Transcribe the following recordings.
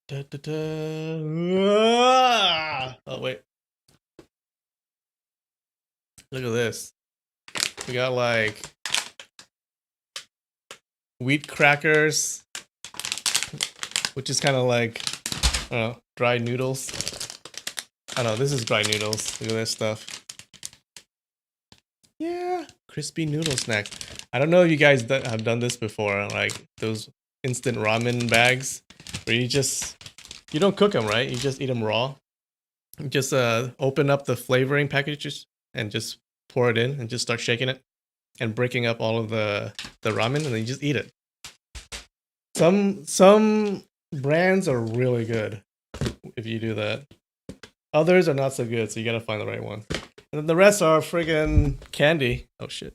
Da, da, da. Ah! Oh wait, look at this. We got like wheat crackers, which is kind of like, I don't know, dry noodles. I don't know, this is dry noodles. Look at this stuff. Yeah, crispy noodle snack. I don't know if you guys have done this before, like those instant ramen bags where you don't cook them, right? You just eat them raw. You just open up the flavoring packages and just pour it in and just start shaking it and breaking up all of the ramen, and then you just eat it. Some brands are really good if you do that. Others are not so good, so you gotta find the right one. And then the rest are friggin' candy. Oh shit.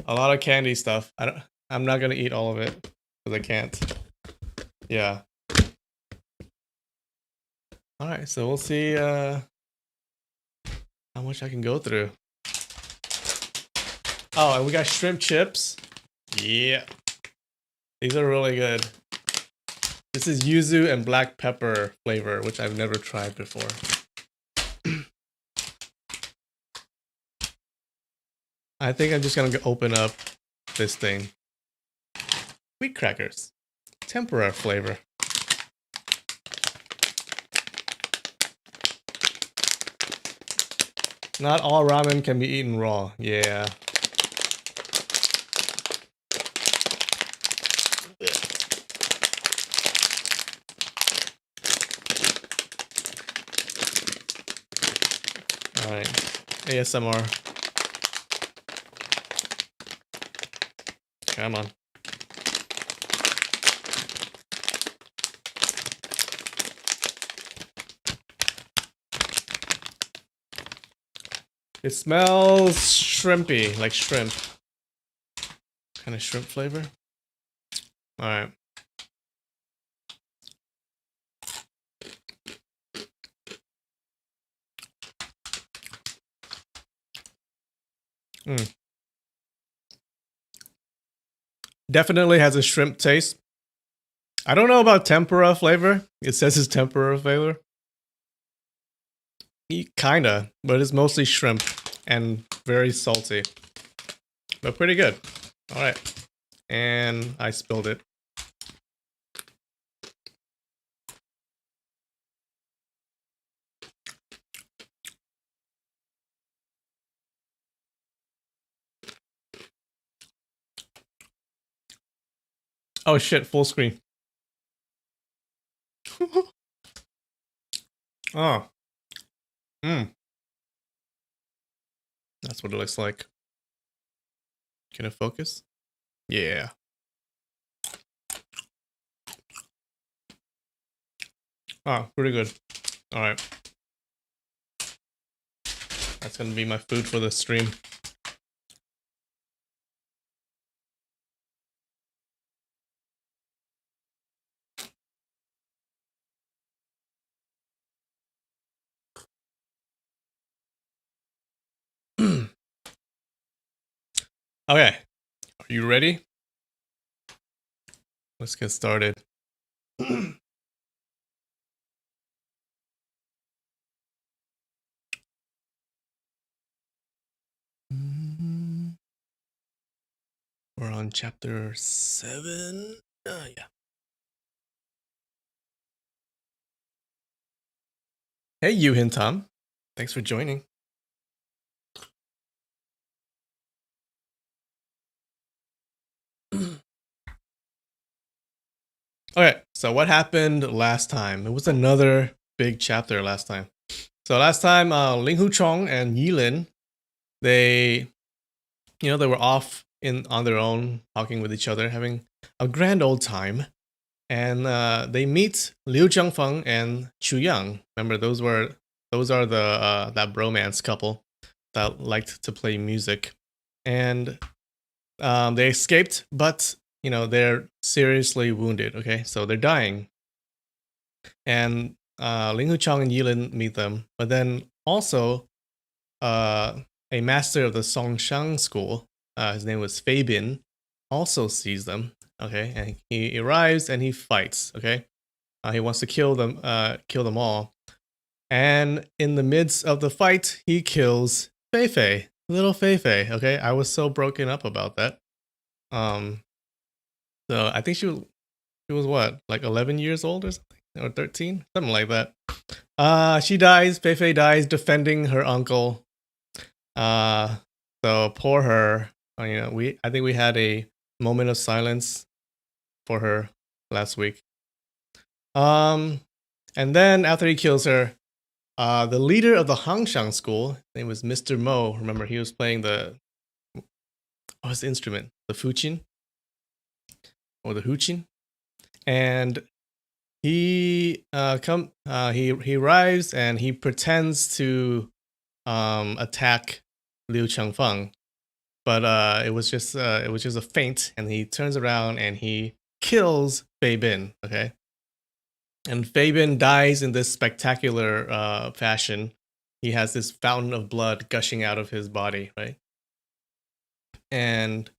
A lot of candy stuff. I'm not gonna eat all of it because I can't. Yeah. Alright, so we'll see how much I can go through. Oh, and we got shrimp chips. Yeah. These are really good. This is yuzu and black pepper flavor, which I've never tried before. I think I'm just gonna open up this thing. Wheat crackers. Tempura flavor. Not all ramen can be eaten raw. Yeah. Alright. ASMR. Come on. It smells shrimpy, like shrimp. Kind of shrimp flavor. Alright. Definitely has a shrimp taste. I don't know about tempura flavor. It says it's tempura flavor. Kinda, but it's mostly shrimp and very salty. But pretty good. Alright. And I spilled it. Oh shit, full screen. Oh. That's what it looks like. Can it focus? Yeah. Oh, pretty good. Alright. That's gonna be my food for the stream. Okay. Are you ready? Let's get started. We're on chapter 7. Yeah. Hey, Yuhin Tom. Thanks for joining. Okay, so what happened last time? It was another big chapter last time. So last time, Ling Hu Chong and Yilin, they were off on their own, talking with each other, having a grand old time. And they meet Liu Jiangfeng and Chu Yang. Remember, those are the that bromance couple that liked to play music. And they escaped, but they're seriously wounded. Okay, so they're dying. And Ling Hu Chong and Yilin meet them, but then also a master of the Songshang school, his name was Fei Bin, also sees them. Okay, and he arrives and he fights. Okay, he wants to kill them all. And in the midst of the fight, he kills Fei Fei, little Fei Fei. Okay, I was so broken up about that. Um, so I think she was what, like 11 years old or something, or 13, something like that. She dies. Fei Fei dies defending her uncle. Uh, so poor her. I think we had a moment of silence for her last week. And then after he kills her, the leader of the Hangshang school, his name was Mr. Mo. Remember, he was playing what's the instrument? The fuqin or the huqin, and he he arrives and he pretends to attack Liu Changfeng, but it was just a feint, and he turns around and he kills Fei Bin. Okay, and Fei Bin dies in this spectacular fashion. He has this fountain of blood gushing out of his body, right? And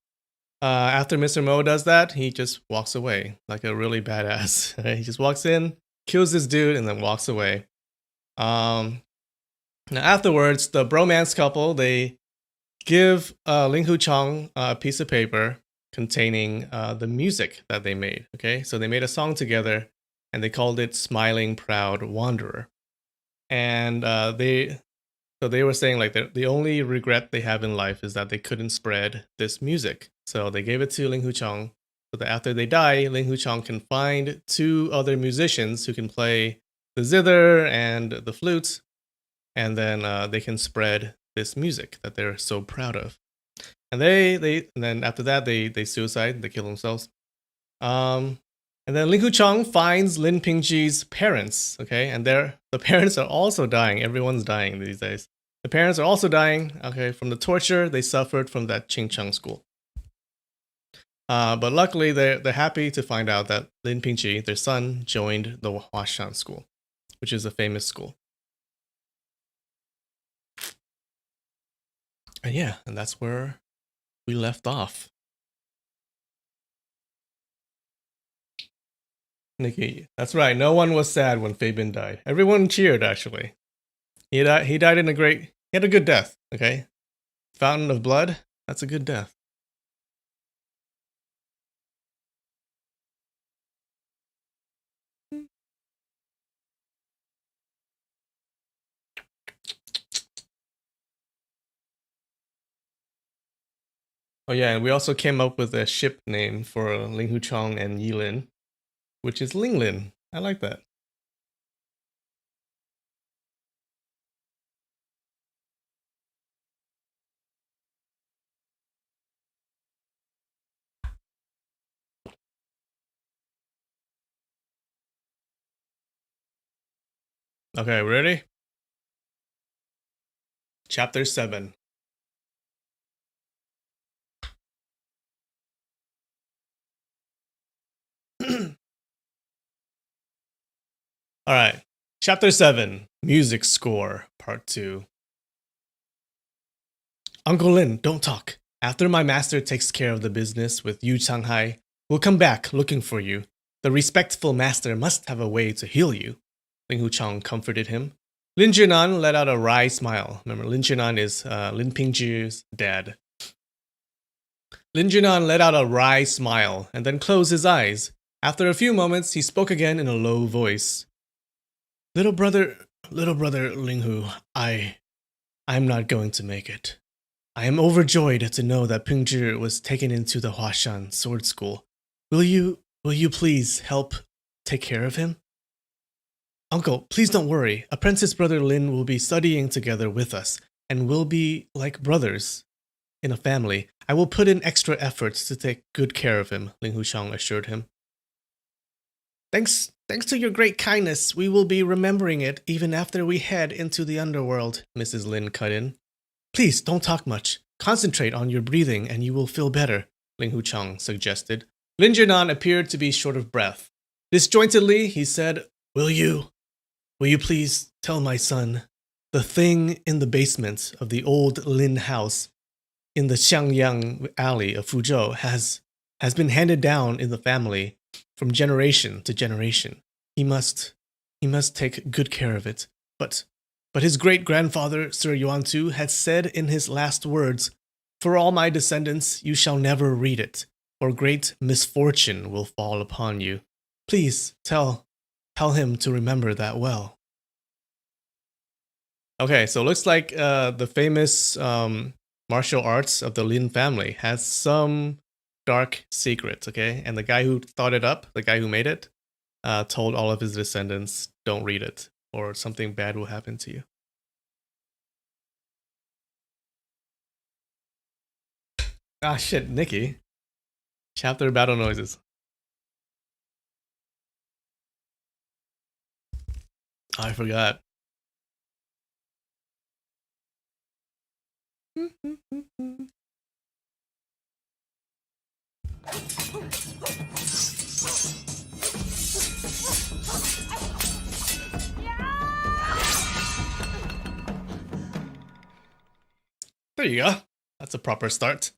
after Mr. Mo does that, he just walks away like a really badass. Right? He just walks in, kills this dude, and then walks away. Now afterwards, the bromance couple, they give Ling Hu Chong a piece of paper containing the music that they made. Okay, so they made a song together, and they called it "Smiling Proud Wanderer." And they were saying like the only regret they have in life is that they couldn't spread this music. So they gave it to Ling Hu Chong so that after they die, Ling Hu Chong can find 2 other musicians who can play the zither and the flute, and then they can spread this music that they're so proud of. And and then after that they suicide, they kill themselves. And then Ling Hu Chong finds Lin Pingji's parents, okay, and the parents are also dying. Everyone's dying these days. The parents are also dying, okay, from the torture they suffered from that Qingcheng school. But luckily, they're happy to find out that Lin Pingji, their son, joined the Huashan school, which is a famous school. And yeah, and that's where we left off. Nikki, that's right. No one was sad when Fei Bin died. Everyone cheered, actually. He died in he had a good death, okay? Fountain of blood, that's a good death. Oh yeah, and we also came up with a ship name for Ling Hu Chong and Yilin, which is Linglin. I like that. Okay, ready? Chapter 7. All right. Chapter 7, Music Score, Part 2. Uncle Lin, don't talk. After my master takes care of the business with Yu Changhai, we'll come back looking for you. The respectful master must have a way to heal you. Ling Hu Chong comforted him. Lin Jinan let out a wry smile. Remember, Lin Jinan is Lin Pingji's dad. Lin Jinan let out a wry smile and then closed his eyes. After a few moments, he spoke again in a low voice. Little brother Ling Hu, I'm not going to make it. I am overjoyed to know that Pingzhi was taken into the Huashan sword school. Will you please help take care of him? Uncle, please don't worry. Apprentice brother Lin will be studying together with us, and we'll be like brothers in a family. I will put in extra efforts to take good care of him, Ling Hu Chong assured him. Thanks to your great kindness, we will be remembering it even after we head into the underworld, Mrs. Lin cut in. Please, don't talk much. Concentrate on your breathing and you will feel better, Ling Hu Chong suggested. Lin Jinan appeared to be short of breath. Disjointedly, he said, Will you please tell my son, the thing in the basement of the old Lin house in the Xiangyang alley of Fuzhou has has been handed down in the family from generation to generation. He must take good care of it. But his great-grandfather, Sir Yuan-tu, had said in his last words, "For all my descendants, you shall never read it, or great misfortune will fall upon you. Please tell him to remember that well." Okay, so it looks like the famous martial arts of the Lin family has some dark secrets, okay? And the guy who thought it up, the guy who made it, told all of his descendants, don't read it, or something bad will happen to you. Ah, shit, Nikki. Chapter battle noises. Oh, I forgot. There you go. That's a proper start.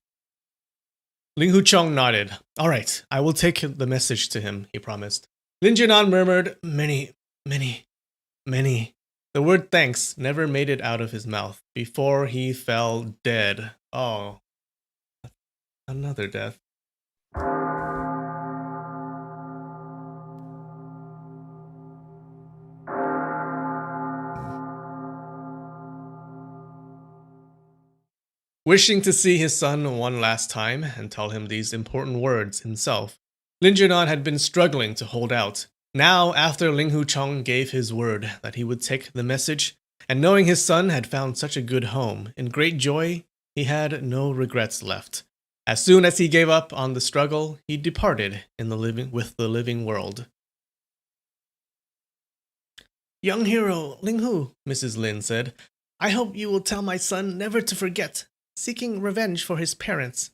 Ling Huchong nodded. All right, I will take the message to him, he promised. Lin Junan murmured, many. The word thanks never made it out of his mouth before he fell dead. Oh, another death. Wishing to see his son one last time and tell him these important words himself, Lin Junan had been struggling to hold out. Now, after Ling Huchong gave his word that he would take the message, and knowing his son had found such a good home, in great joy, he had no regrets left. As soon as he gave up on the struggle, he departed with the living world. Young hero, Ling Hu, Mrs. Lin said, I hope you will tell my son never to forget, seeking revenge for his parents.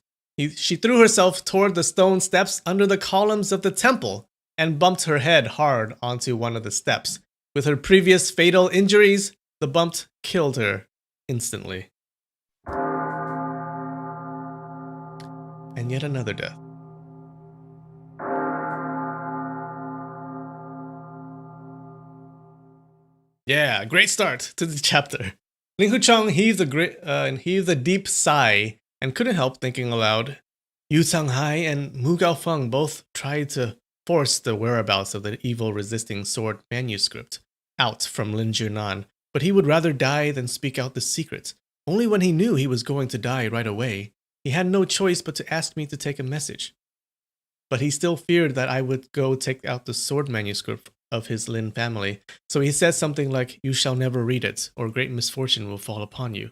She threw herself toward the stone steps under the columns of the temple and bumped her head hard onto one of the steps. With her previous fatal injuries, the bump killed her instantly. And yet another death. Yeah, great start to the chapter. Ling Huchong heaved a deep sigh and couldn't help thinking aloud. Yu Changhai and Mu Gaofeng both tried to force the whereabouts of the evil resisting sword manuscript out from Lin Junan, but he would rather die than speak out the secret. Only when he knew he was going to die right away, he had no choice but to ask me to take a message. But he still feared that I would go take out the sword manuscript of his Lin family, so he said something like, "You shall never read it, or great misfortune will fall upon you."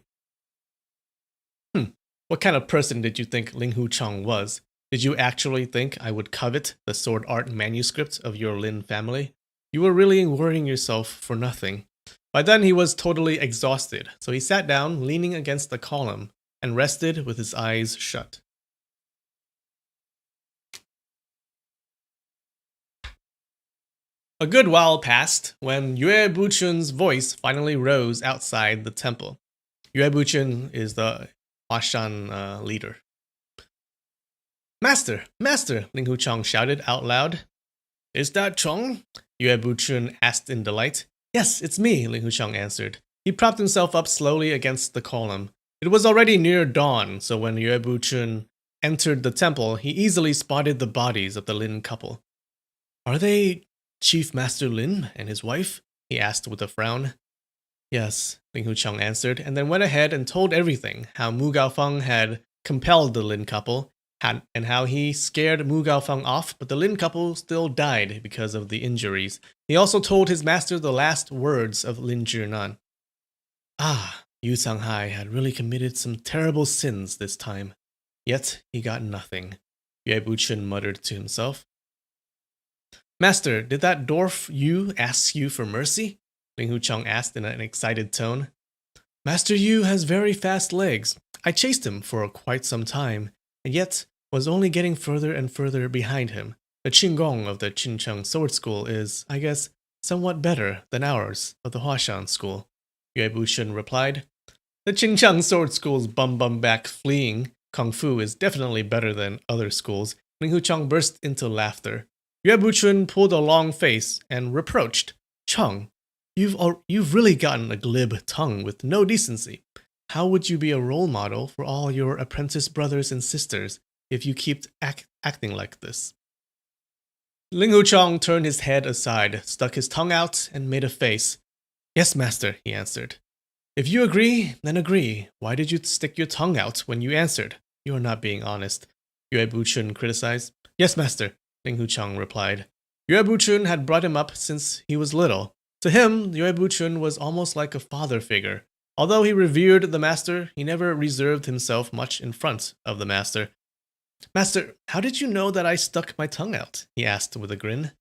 What kind of person did you think Ling Huchong was? Did you actually think I would covet the sword art manuscript of your Lin family? You were really worrying yourself for nothing. By then he was totally exhausted, so he sat down, leaning against the column, and rested with his eyes shut. A good while passed when Yue Buchun's voice finally rose outside the temple. Yue Buchun is the Huashan leader. Master! Master! Ling Huchong shouted out loud. Is that Chong? Yue Buchun asked in delight. Yes, it's me, Ling Huchong answered. He propped himself up slowly against the column. It was already near dawn, so when Yue Buchun entered the temple, he easily spotted the bodies of the Lin couple. Are they Chief Master Lin and his wife? He asked with a frown. Yes, Ling Huchong answered, and then went ahead and told everything, how Mu Gaofeng had compelled the Lin couple, and how he scared Mu Gaofeng off, but the Lin couple still died because of the injuries. He also told his master the last words of Lin Junan. Ah, Yu Changhai had really committed some terrible sins this time. Yet he got nothing, Yue Buchun muttered to himself. Master, did that dwarf Yu ask you for mercy? Ling Huchong asked in an excited tone. Master Yu has very fast legs. I chased him for quite some time, and yet was only getting further and further behind him. The Qinggong of the Qincheng Sword School is, I guess, somewhat better than ours of the Huashan School, Yue Buchun replied. The Qincheng Sword School's bum back fleeing kung fu is definitely better than other schools. Ling Huchong burst into laughter. Yue Buchun pulled a long face and reproached, Chong, you've really gotten a glib tongue with no decency. How would you be a role model for all your apprentice brothers and sisters if you keep acting like this? Ling Huchong turned his head aside, stuck his tongue out, and made a face. Yes, master, he answered. If you agree, then agree. Why did you stick your tongue out when you answered? You are not being honest, Yue Buchun criticized. Yes, master, Ling Huchong replied. Yue Buchun had brought him up since he was little. To him, Yue Buchun was almost like a father figure. Although he revered the master, he never reserved himself much in front of the master. Master, how did you know that I stuck my tongue out? He asked with a grin.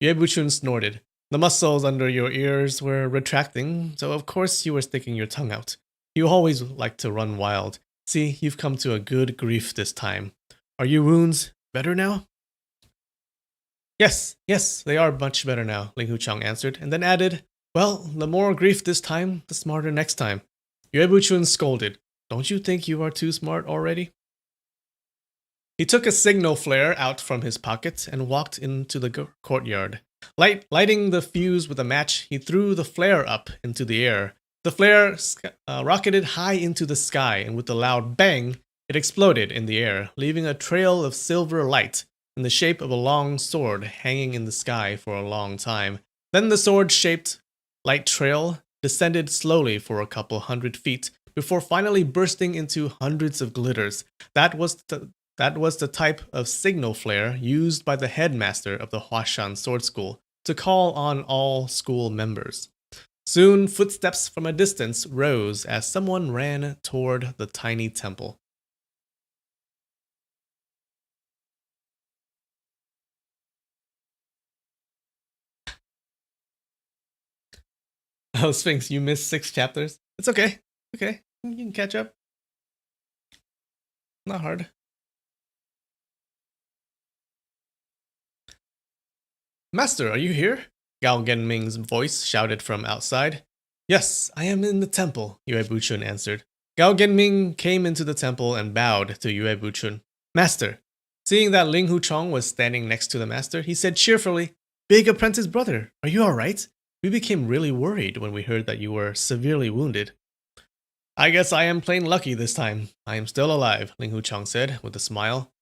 Yue Buchun snorted. The muscles under your ears were retracting, so of course you were sticking your tongue out. You always like to run wild. See, you've come to a good grief this time. Are your wounds better now? Yes, they are much better now, Ling Huchong answered, and then added, Well, the more grief this time, the smarter next time. Yue Buchun scolded. Don't you think you are too smart already? He took a signal flare out from his pocket and walked into the courtyard. Lighting the fuse with a match, he threw the flare up into the air. The flare rocketed high into the sky, and with a loud bang, it exploded in the air, leaving a trail of silver light in the shape of a long sword hanging in the sky for a long time. Then the sword-shaped light trail descended slowly for a couple 100 feet before finally bursting into hundreds of glitters. That was the type of signal flare used by the headmaster of the Huashan Sword School to call on all school members. Soon, footsteps from a distance rose as someone ran toward the tiny temple. Oh, Sphinx, you missed 6 chapters. It's okay. Okay, you can catch up. Not hard. Master, are you here? Gao Genming's voice shouted from outside. Yes, I am in the temple, Yue Buchun answered. Gao Genming came into the temple and bowed to Yue Buchun. Master. Seeing that Ling Huchong was standing next to the master, he said cheerfully, Big apprentice brother, are you alright? We became really worried when we heard that you were severely wounded. I guess I am plain lucky this time. I am still alive, Ling Huchong said with a smile.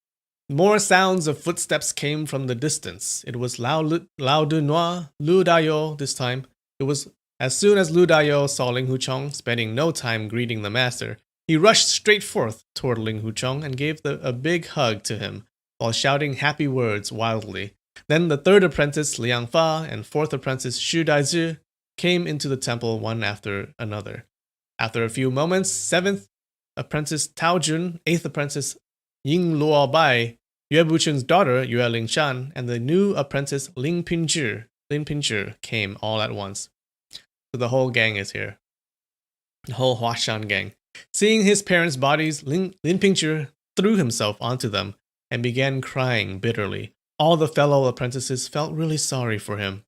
More sounds of footsteps came from the distance. It was Lao Dunois, Lu Dayo this time. It was as soon as Lu Dayo saw Ling Huchong, spending no time greeting the master, he rushed straight forth toward Ling Huchong and gave a big hug to him, while shouting happy words wildly. Then the third apprentice, Liang Fa, and fourth apprentice, Xu Daizhi, came into the temple one after another. After a few moments, seventh apprentice Tao Jun, eighth apprentice Ying Luo Bai, Yue Buchun's daughter Yue Lingshan, and the new apprentice Lin Pinzhi came all at once. So the whole gang is here. The whole Huashan gang. Seeing his parents' bodies, Lin Pinzhi threw himself onto them and began crying bitterly. All the fellow apprentices felt really sorry for him.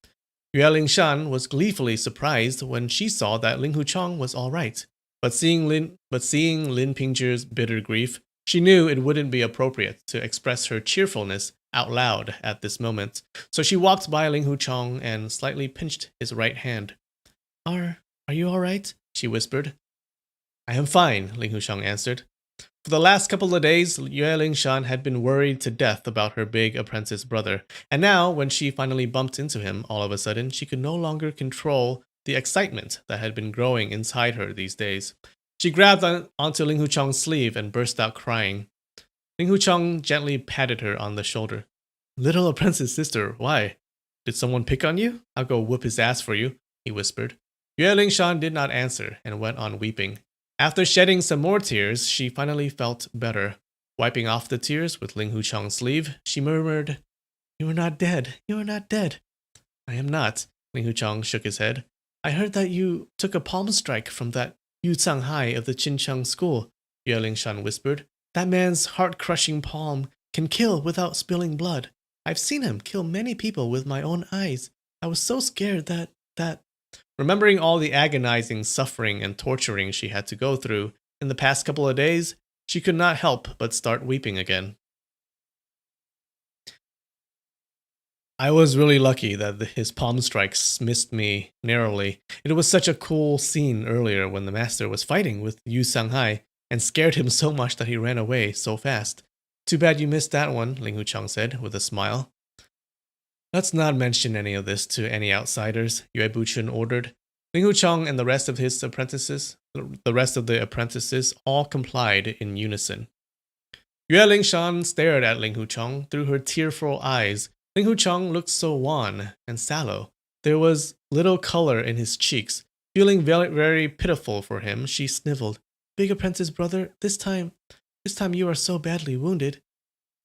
Yue Lingshan was gleefully surprised when she saw that Ling Huchong was all right. But seeing Lin Pinzhi's bitter grief, she knew it wouldn't be appropriate to express her cheerfulness out loud at this moment, so she walked by Ling Huchong and slightly pinched his right hand. Are you all right? She whispered. I am fine, Ling Huchong answered. For the last couple of days, Yue Lingshan had been worried to death about her big apprentice brother, and now, when she finally bumped into him, all of a sudden, she could no longer control the excitement that had been growing inside her these days. She grabbed onto Ling Huchong's sleeve and burst out crying. Ling Huchong gently patted her on the shoulder. Little apprentice sister, why? Did someone pick on you? I'll go whoop his ass for you, he whispered. Yue Lingshan did not answer and went on weeping. After shedding some more tears, she finally felt better. Wiping off the tears with Ling Huchong's sleeve, she murmured, You are not dead. You are not dead. I am not, Ling Huchong shook his head. I heard that you took a palm strike from that Yu Canghai of the Qincheng school, Yue Lingshan whispered. That man's heart-crushing palm can kill without spilling blood. I've seen him kill many people with my own eyes. I was so scared that... Remembering all the agonizing suffering and torturing she had to go through in the past couple of days, she could not help but start weeping again. I was really lucky that his palm strikes missed me narrowly. It was such a cool scene earlier when the master was fighting with Yu Sanghai and scared him so much that he ran away so fast. Too bad you missed that one, Ling Hucheng said with a smile. Let's not mention any of this to any outsiders, Yue Buchun ordered. Ling Hucheng and the rest of the apprentices all complied in unison. Yue Lingshan stared at Ling Hucheng through her tearful eyes. Ling Hucheng looked so wan and sallow. There was little color in his cheeks. Feeling very, very pitiful for him, she sniveled. Big apprentice brother, this time you are so badly wounded.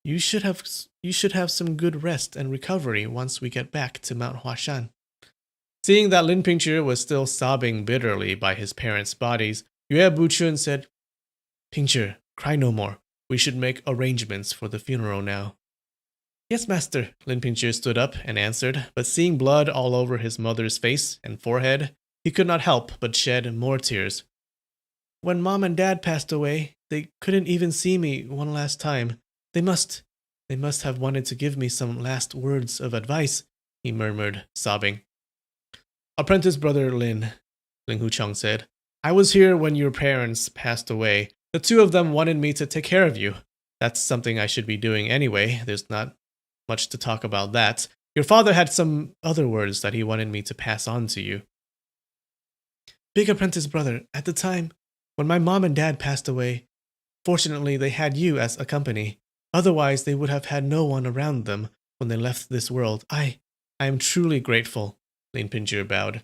You should have some good rest and recovery once we get back to Mount Huashan. Seeing that Lin Pingzhi was still sobbing bitterly by his parents' bodies, Yue Buchun said, Pingzhi, cry no more. We should make arrangements for the funeral now. Yes, master, Lin Pingzhi stood up and answered, but seeing blood all over his mother's face and forehead, he could not help but shed more tears. When Mom and Dad passed away, they couldn't even see me one last time. They must have wanted to give me some last words of advice, he murmured, sobbing. Apprentice brother Ling Hucheng said, I was here when your parents passed away. The two of them wanted me to take care of you. That's something I should be doing anyway. There's not much to talk about that. Your father had some other words that he wanted me to pass on to you. Big apprentice brother, at the time, when my mom and dad passed away, fortunately they had you as a company. Otherwise, they would have had no one around them when they left this world. I am truly grateful, Lin Pingzhi bowed.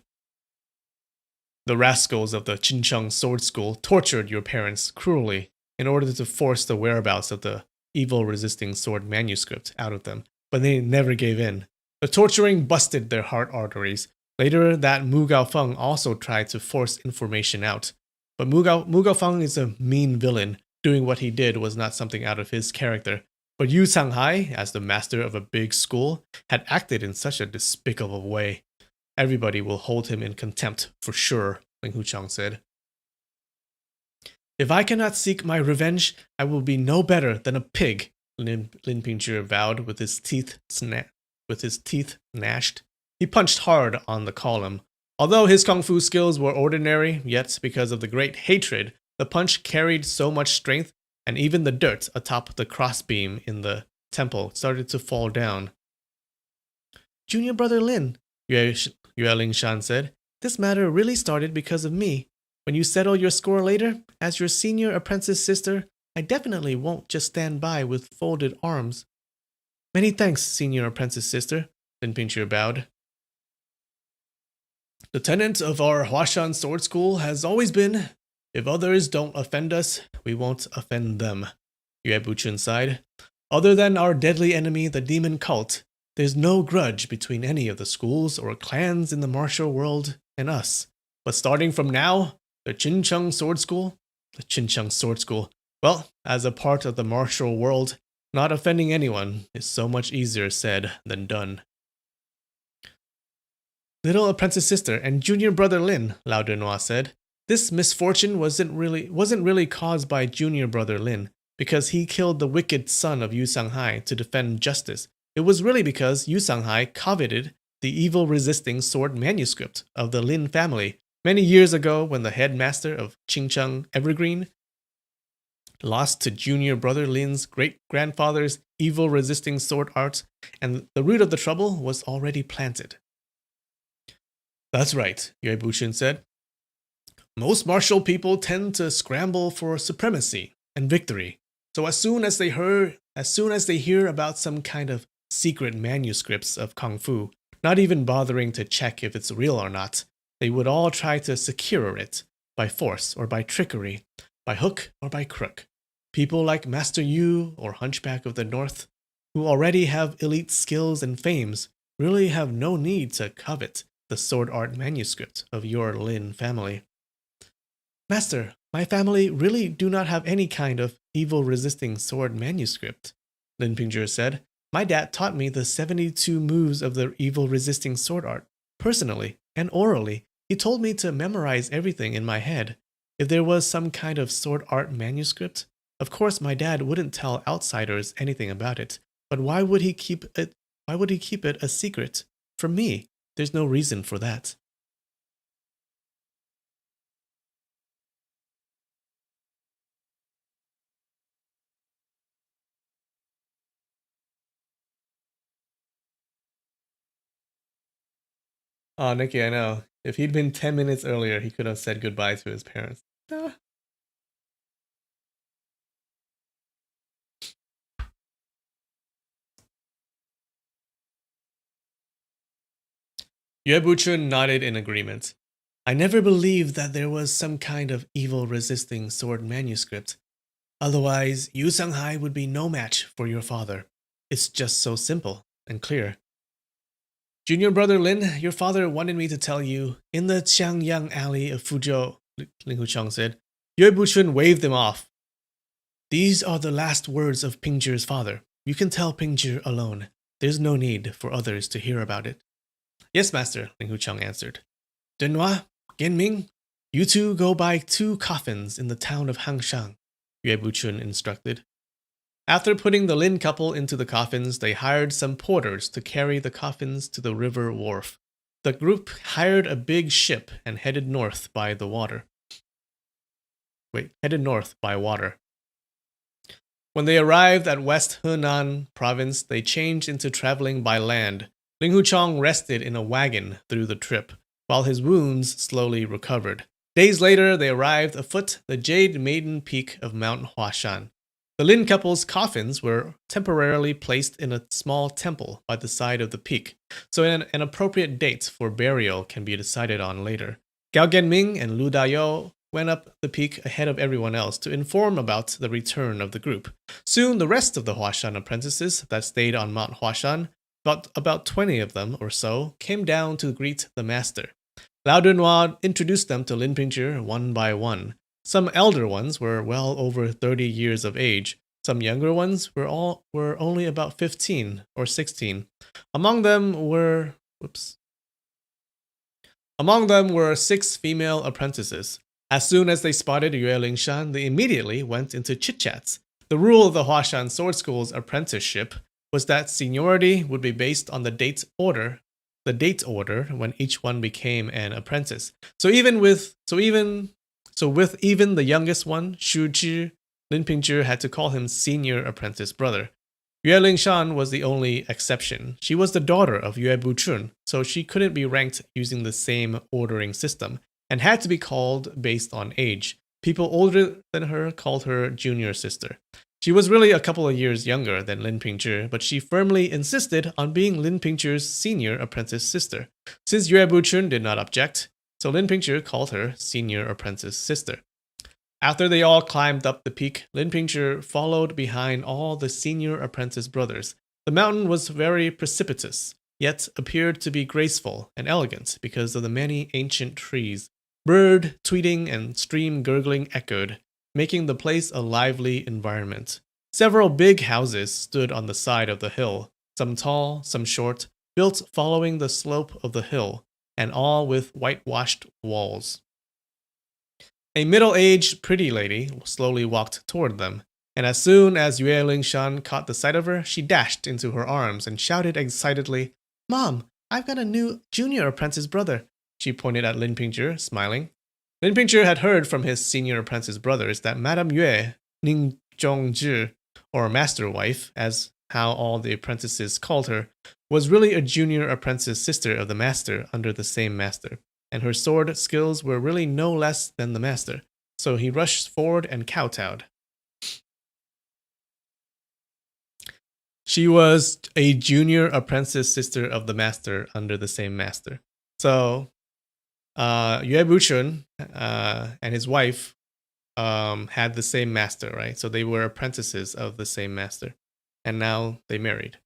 The rascals of the Qincheng Sword School tortured your parents cruelly in order to force the whereabouts of the evil-resisting sword manuscript out of them, but they never gave in. The torturing busted their heart arteries. Later, that Mu Gaofeng also tried to force information out. But Mu Gaofeng is a mean villain. Doing what he did was not something out of his character. But Yu Sanghai, as the master of a big school, had acted in such a despicable way. Everybody will hold him in contempt, for sure, Ling Hucheng said. If I cannot seek my revenge, I will be no better than a pig, Lin Pingzhi vowed with his teeth gnashed. He punched hard on the column. Although his kung fu skills were ordinary, yet because of the great hatred, the punch carried so much strength, and even the dirt atop the crossbeam in the temple started to fall down. Junior brother Lin, Yue Lingshan said, this matter really started because of me. When you settle your score later, as your senior apprentice sister, I definitely won't just stand by with folded arms. Many thanks, senior apprentice sister, Lin Pingzhi bowed. The tenet of our Huashan Sword School has always been, if others don't offend us, we won't offend them, Yue Buchun sighed. Other than our deadly enemy, the demon cult, there's no grudge between any of the schools or clans in the martial world and us. But starting from now, the Qincheng Sword School, well, as a part of the martial world, not offending anyone is so much easier said than done. Little apprentice sister and junior brother Lin, Lao Denois said. This misfortune wasn't really caused by junior brother Lin, because he killed the wicked son of Yu Sanghai to defend justice. It was really because Yu Sanghai coveted the evil-resisting sword manuscript of the Lin family many years ago when the headmaster of Qingcheng Evergreen lost to junior brother Lin's great-grandfather's evil-resisting sword art, and the root of the trouble was already planted. That's right, Yue Buchun said. Most martial people tend to scramble for supremacy and victory. So as soon as they hear about some kind of secret manuscripts of Kung Fu, not even bothering to check if it's real or not, they would all try to secure it by force or by trickery, by hook or by crook. People like Master Yu or Hunchback of the North, who already have elite skills and fames, really have no need to covet the sword art manuscript of your Lin family. Master, my family really do not have any kind of evil-resisting sword manuscript, Lin Pingzhi said. My dad taught me the 72 moves of the evil-resisting sword art, personally and orally. He told me to memorize everything in my head. If there was some kind of sword art manuscript, of course my dad wouldn't tell outsiders anything about it. But why would he keep it Why would he keep it a secret? From me, there's no reason for that. Oh, Nikki, I know. If he'd been 10 minutes earlier, he could have said goodbye to his parents. Ah. Yue Buchun nodded in agreement. I never believed that there was some kind of evil resisting sword manuscript. Otherwise, Yu Sanghai would be no match for your father. It's just so simple and clear. Junior brother Lin, your father wanted me to tell you, in the Qiangyang alley of Fuzhou, Ling Hucheng said. Yue Buchun waved them off. These are the last words of Pingzhi's father. You can tell Pingzhi alone. There's no need for others to hear about it. Yes, master, Ling Hucheng answered. Denoi, Genming, you two go buy 2 coffins in the town of Hangshang, Yue Buchun instructed. After putting the Lin couple into the coffins, they hired some porters to carry the coffins to the river wharf. The group hired a big ship and headed north by water. When they arrived at West Henan province, they changed into traveling by land. Ling Hucheng rested in a wagon through the trip, while his wounds slowly recovered. Days later, they arrived afoot the Jade Maiden Peak of Mount Huashan. The Lin couple's coffins were temporarily placed in a small temple by the side of the peak, so an appropriate date for burial can be decided on later. Gao Genming and Lu Dayou went up the peak ahead of everyone else to inform about the return of the group. Soon, the rest of the Huashan apprentices that stayed on Mount Huashan, about 20 of them or so, came down to greet the master. Lao Dunhua introduced them to Lin Pingzhi one by one. Some elder ones were well over 30 years of age. Some younger ones were only about 15 or 16. Among them were 6 female apprentices. As soon as they spotted Yue Lingshan, they immediately went into chit-chats. The rule of the Huashan Sword School's apprenticeship was that seniority would be based on the date order when each one became an apprentice. So with even the youngest one, Shu Zhi, Lin Pingzhi had to call him senior apprentice brother. Yue Lingshan was the only exception. She was the daughter of Yue Buchun, so she couldn't be ranked using the same ordering system, and had to be called based on age. People older than her called her junior sister. She was really a couple of years younger than Lin Pingzhi, but she firmly insisted on being Lin Pingzhi's senior apprentice sister. Since Yue Buchun did not object, so Lin Pingzhi called her senior apprentice sister. After they all climbed up the peak, Lin Pingzhi followed behind all the senior apprentice brothers. The mountain was very precipitous, yet appeared to be graceful and elegant because of the many ancient trees. Bird tweeting and stream gurgling echoed, making the place a lively environment. Several big houses stood on the side of the hill, some tall, some short, built following the slope of the hill, and all with whitewashed walls. A middle-aged pretty lady slowly walked toward them, and as soon as Yue Lingshan caught the sight of her, she dashed into her arms and shouted excitedly, Mom, I've got a new junior apprentice brother. She pointed at Lin Pingzhi, smiling. Lin Pingzhi had heard from his senior apprentice brothers that Madame Yue, Ning Zhongzhi, or master wife, as how all the apprentices called her, was really a junior apprentice sister of the master under the same master, and her sword skills were really no less than the master, so he rushed forward and kowtowed. She was a junior apprentice sister of the master under the same master. So, Yue Buchun and his wife had the same master, right? So they were apprentices of the same master, and now they married.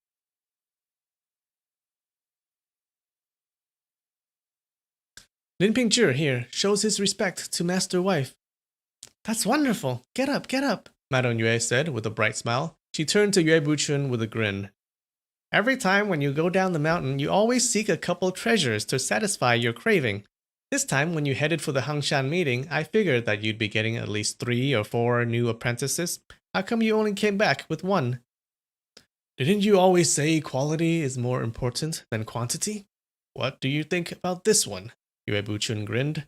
Lin Pingzhi here shows his respect to master wife. That's wonderful. Get up, Madame Yue said with a bright smile. She turned to Yue Buchun with a grin. Every time when you go down the mountain, you always seek a couple treasures to satisfy your craving. This time, when you headed for the Hangshan meeting, I figured that you'd be getting at least 3 or 4 new apprentices. How come you only came back with 1? Didn't you always say quality is more important than quantity? What do you think about this one? Yue Buchun grinned.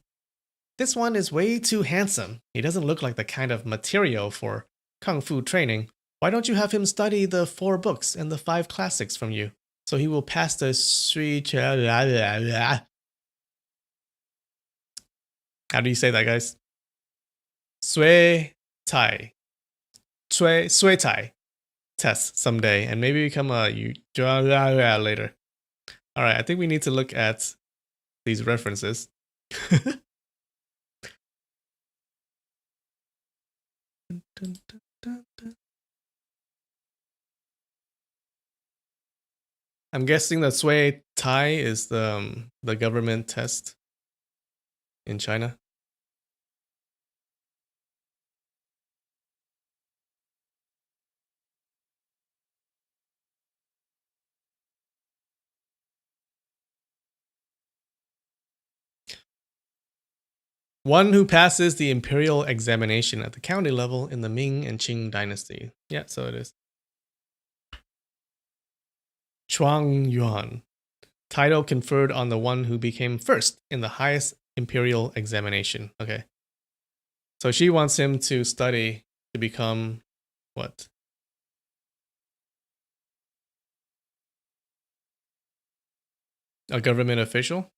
This one is way too handsome. He doesn't look like the kind of material for kung fu training. Why don't you have him study the 4 books and the 5 classics from you? So he will pass the How do you say that, guys? Sui Tai. Sui Tai test someday and maybe become a later. Alright, I think we need to look at these references. I'm guessing that Sui Tai is the government test in China. One who passes the imperial examination at the county level in the Ming and Qing dynasty. Yeah, so it is. Chuang Yuan. Title conferred on the one who became first in the highest imperial examination. Okay. So she wants him to study to become what? A government official?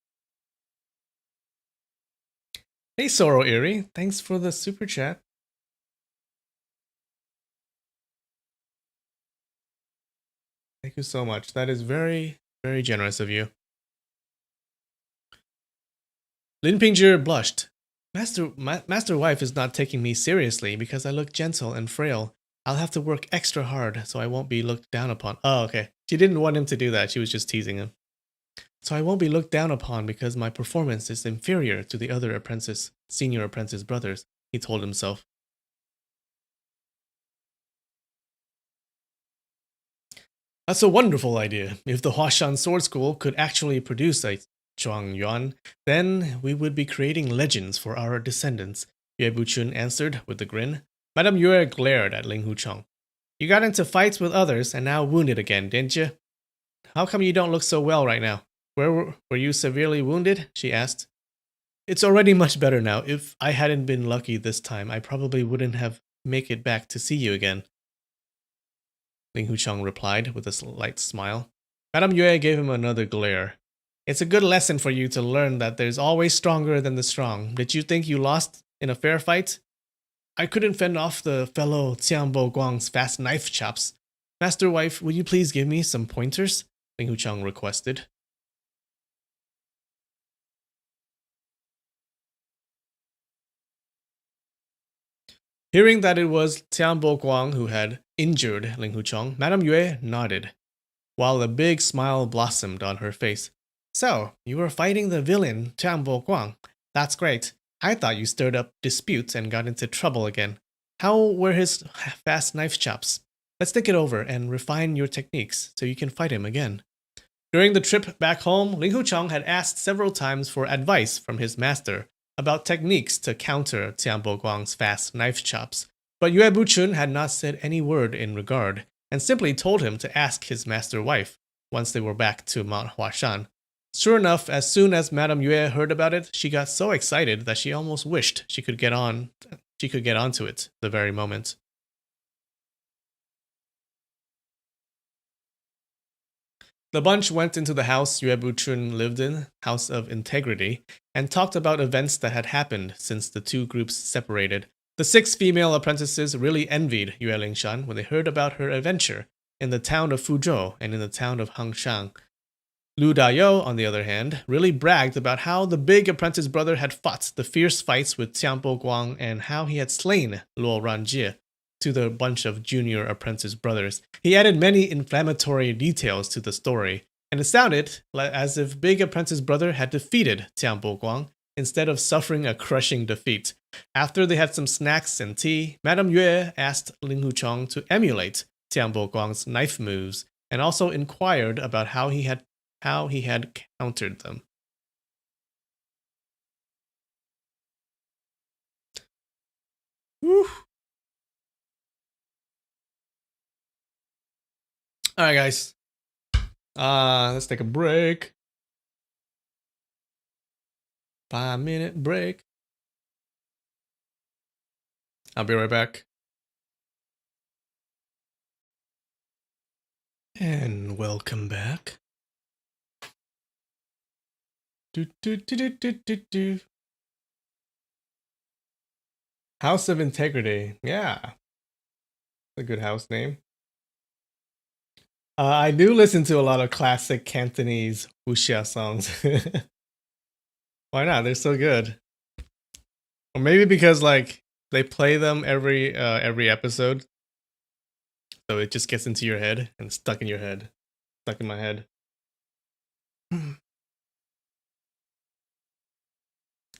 Hey, Soro Erie. Thanks for the super chat. Thank you so much. That is very, very generous of you. Lin Pingzhi blushed. Master wife is not taking me seriously because I look gentle and frail. I'll have to work extra hard so I won't be looked down upon. Oh, okay. She didn't want him to do that. She was just teasing him. So I won't be looked down upon because my performance is inferior to the other senior apprentice brothers, he told himself. That's a wonderful idea. If the Huashan Sword School could actually produce a Zhuang Yuan, then we would be creating legends for our descendants, Yue Buchun answered with a grin. Madame Yue glared at Ling Huchong. You got into fights with others and now wounded again, didn't you? How come you don't look so well right now? Were you severely wounded? She asked. It's already much better now. If I hadn't been lucky this time, I probably wouldn't have make it back to see you again. Ling Huchong replied with a slight smile. Madame Yue gave him another glare. It's a good lesson for you to learn that there's always stronger than the strong. Did you think you lost in a fair fight? I couldn't fend off the fellow Xiangbo Guang's fast knife chops. Master wife, would you please give me some pointers? Ling Huchong requested. Hearing that it was Xiangbo Guang who had injured Ling Huchong, Madame Yue nodded, while a big smile blossomed on her face. So, you were fighting the villain, Xiangbo Guang. That's great. I thought you stirred up disputes and got into trouble again. How were his fast knife chops? Let's think it over and refine your techniques so you can fight him again. During the trip back home, Ling Huchong had asked several times for advice from his master about techniques to counter Xiangbo Guang's fast knife chops, but Yue Buchun had not said any word in regard, and simply told him to ask his master wife once they were back to Mount Huashan. Sure enough, as soon as Madame Yue heard about it, she got so excited that she almost wished she could get onto it the very moment. The bunch went into the house Yue Buchun lived in, House of Integrity, and talked about events that had happened since the two groups separated. The 6 female apprentices really envied Yue Lingshan when they heard about her adventure in the town of Fuzhou and in the town of Hangshang. Lu Dayou, on the other hand, really bragged about how the big apprentice brother had fought the fierce fights with Xiangbo Guang and how he had slain Luo Ranjie to the bunch of junior apprentice brothers. He added many inflammatory details to the story, and it sounded as if big apprentice brother had defeated Xiangbo Guang instead of suffering a crushing defeat. After they had some snacks and tea, Madame Yue asked Ling Huchong to emulate Xiangbo Guang's knife moves and also inquired about how he had countered them. Whew. All right, guys. Let's take a break. 5-minute break. I'll be right back. And welcome back. Do. House of Integrity. Yeah. A good house name. I do listen to a lot of classic Cantonese Wuxia songs. Why not? They're so good. Or maybe because like they play them every episode, so it just gets into your head and stuck in your head, stuck in my head.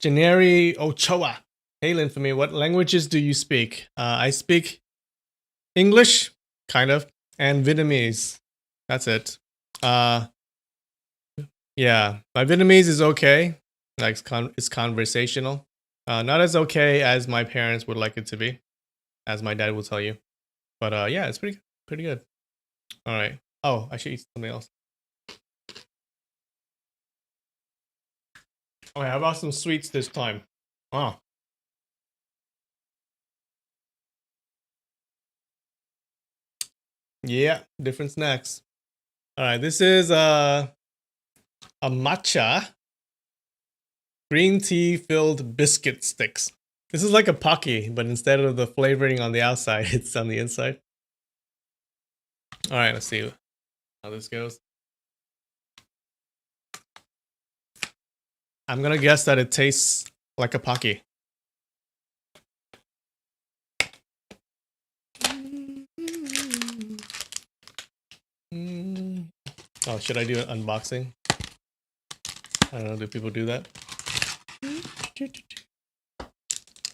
Janeri Ochoa. Hey, Lynn, for me, what languages do you speak? I speak English, kind of, and Vietnamese. That's it. Yeah, my Vietnamese is okay. Like it's conversational. Not as okay as my parents would like it to be, as my dad will tell you. But yeah, it's pretty good. All right. Oh, I should eat something else. Okay, how about some sweets this time? Oh. Yeah, different snacks. All right, this is a matcha green tea filled biscuit sticks. This is like a Pocky, but instead of the flavoring on the outside, it's on the inside. All right, let's see how this goes. I'm gonna guess that it tastes like a Pocky. Oh, should I do an unboxing? I don't know, do people do that?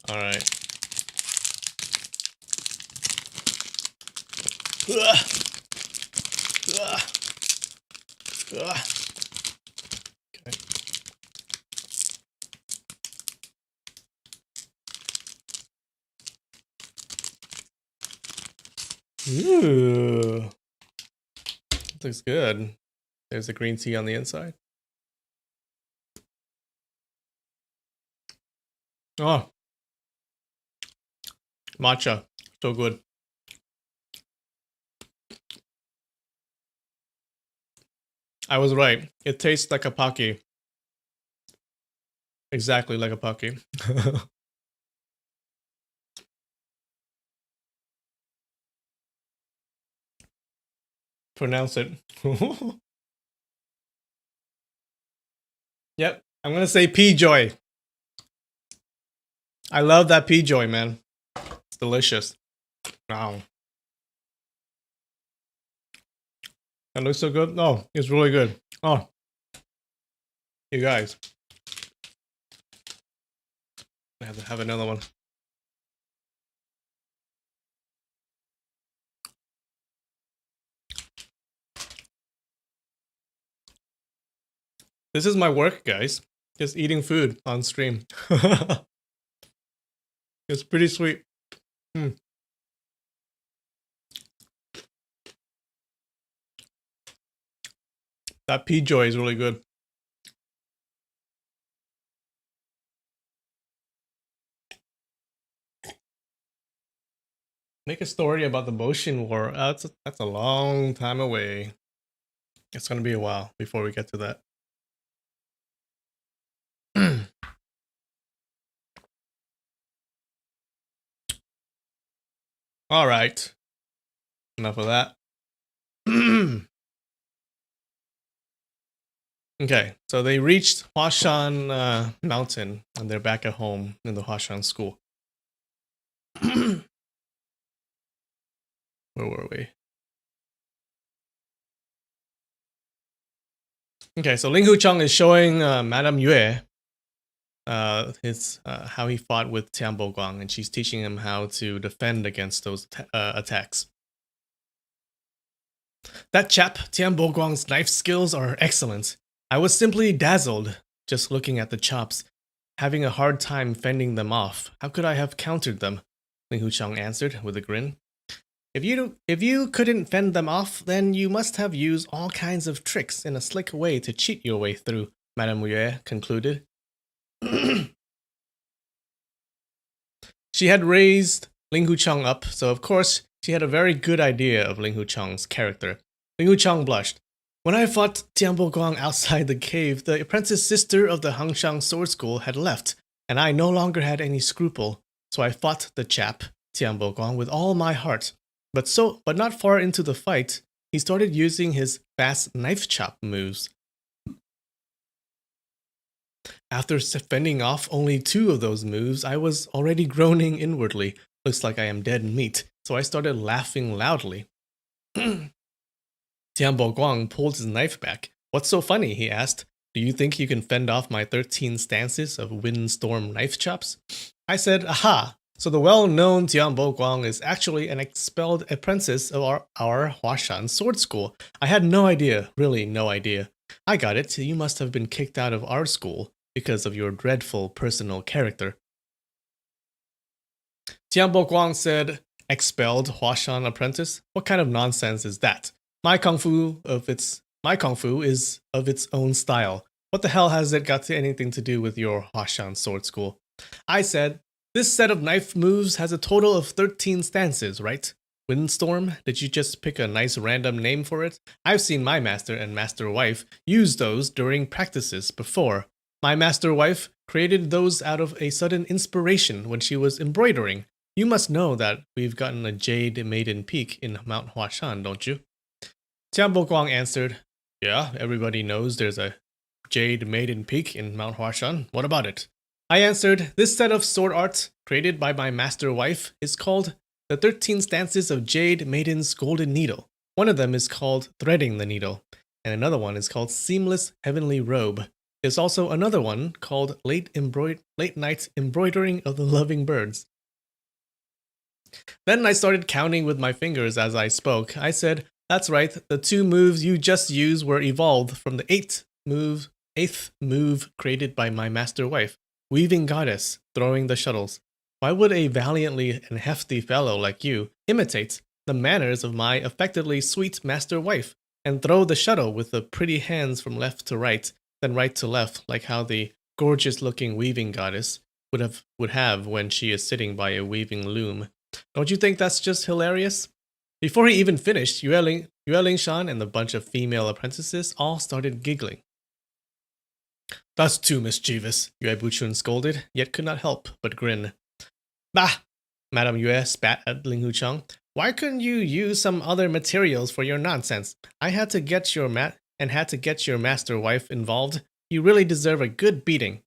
All right. Okay. Ooh. Looks good. There's the green tea on the inside. Oh. Matcha. So good. I was right. It tastes like a Pocky. Exactly like a Pocky. Pronounce it. Yep. I'm gonna say P-Joy. I love that P-Joy, man. It's delicious. Wow. That looks so good. Oh, it's really good. Oh. You guys. I have to have another one. This is my work, guys. Just eating food on stream. It's pretty sweet. That P-Joy is really good. Make a story about the Boshin War. That's a long time away. It's gonna be a while before we get to that. All right. Enough of that. Okay, so they reached Huashan Mountain, and they're back at home in the Huashan school. Where were we? Okay, so Ling Hucheng is showing Madame Yue his how he fought with Tian Boguang, and she's teaching him how to defend against those attacks. That chap, Tian Boguang's knife skills are excellent. I was simply dazzled just looking at the chops, having a hard time fending them off. How could I have countered them? Ling Hucheng answered with a grin. If you couldn't fend them off, then you must have used all kinds of tricks in a slick way to cheat your way through, Madame Yue concluded. She had raised Ling Hucheng up, so of course she had a very good idea of Ling Hucheng's character. Ling Hucheng blushed. When I fought Tianbo Guang outside the cave, the apprentice sister of the Hangshang Sword School had left, and I no longer had any scruple, so I fought the chap, Tianbo Guang, with all my heart. But not far into the fight, he started using his fast knife chop moves. After fending off only 2 of those moves, I was already groaning inwardly. Looks like I am dead meat, so I started laughing loudly. Tianbo Guang pulled his knife back. What's so funny? He asked. Do you think you can fend off my 13 stances of windstorm knife chops? I said, aha! So the well-known Tianbo Guang is actually an expelled apprentice of our Huashan sword school. I had no idea, really no idea. I got it, you must have been kicked out of our school because of your dreadful personal character. Tianbo Guang said, expelled Huashan apprentice? What kind of nonsense is that? My kung fu is of its own style. What the hell has it got anything to do with your Huashan sword school? I said, this set of knife moves has a total of 13 stances, right? Windstorm? Did you just pick a nice random name for it? I've seen my master and master wife use those during practices before. My master wife created those out of a sudden inspiration when she was embroidering. You must know that we've gotten a Jade Maiden Peak in Mount Huashan, don't you? Tianbo Guang answered, yeah, everybody knows there's a Jade Maiden Peak in Mount Huashan. What about it? I answered, this set of sword art, created by my master wife, is called the 13 Stances of Jade Maiden's Golden Needle. One of them is called Threading the Needle, and another one is called Seamless Heavenly Robe. There's also another one called Late Night Embroidering of the Loving Birds. Then I started counting with my fingers as I spoke. I said, that's right, the 2 moves you just used were evolved from the 8th move created by my master wife. Weaving goddess, throwing the shuttles. Why would a valiantly and hefty fellow like you imitate the manners of my affectedly sweet master wife and throw the shuttle with the pretty hands from left to right, then right to left, like how the gorgeous-looking weaving goddess would have when she is sitting by a weaving loom? Don't you think that's just hilarious? Before he even finished, Yue Lingshan and the bunch of female apprentices all started giggling. That's too mischievous, Yue Buchun scolded, yet could not help but grin. Bah! Madame Yue spat at Ling Hucheng. Why couldn't you use some other materials for your nonsense? I had to get your master wife involved. You really deserve a good beating.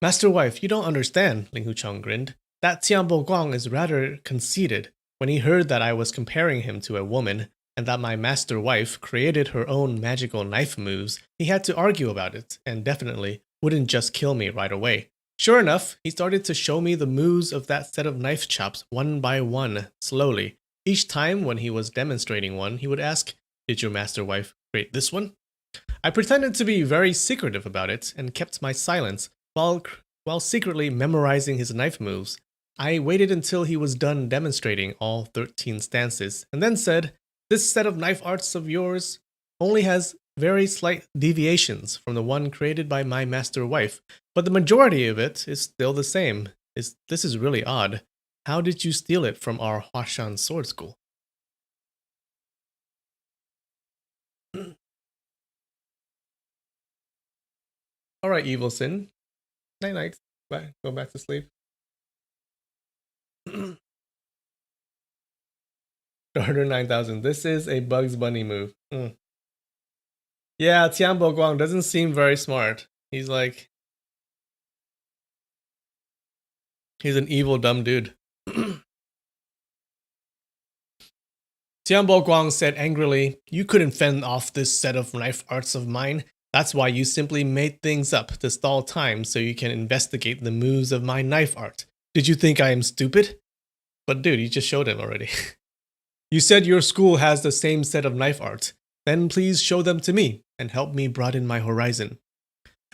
Master wife, you don't understand, Ling Hucheng grinned. That Tianbo Guang is rather conceited. When he heard that I was comparing him to a woman, and that my master wife created her own magical knife moves, he had to argue about it, and definitely wouldn't just kill me right away. Sure enough, he started to show me the moves of that set of knife chops one by one, slowly. Each time when he was demonstrating one, he would ask, did your master wife create this one? I pretended to be very secretive about it, and kept my silence, while secretly memorizing his knife moves. I waited until he was done demonstrating all 13 stances, and then said, this set of knife arts of yours only has very slight deviations from the one created by my master wife, but the majority of it is still the same. This is really odd. How did you steal it from our Huashan sword school? Alright, Evil Sin. Night-night. Bye. Go back to sleep. Starter 9000. This is a Bugs Bunny move. Yeah, Tianbo Guang doesn't seem very smart. He's like... he's an evil, dumb dude. Tianbo Guang said angrily, you couldn't fend off this set of knife arts of mine. That's why you simply made things up to stall time so you can investigate the moves of my knife art. Did you think I am stupid? But dude, you just showed him already. You said your school has the same set of knife arts. Then please show them to me and help me broaden my horizon.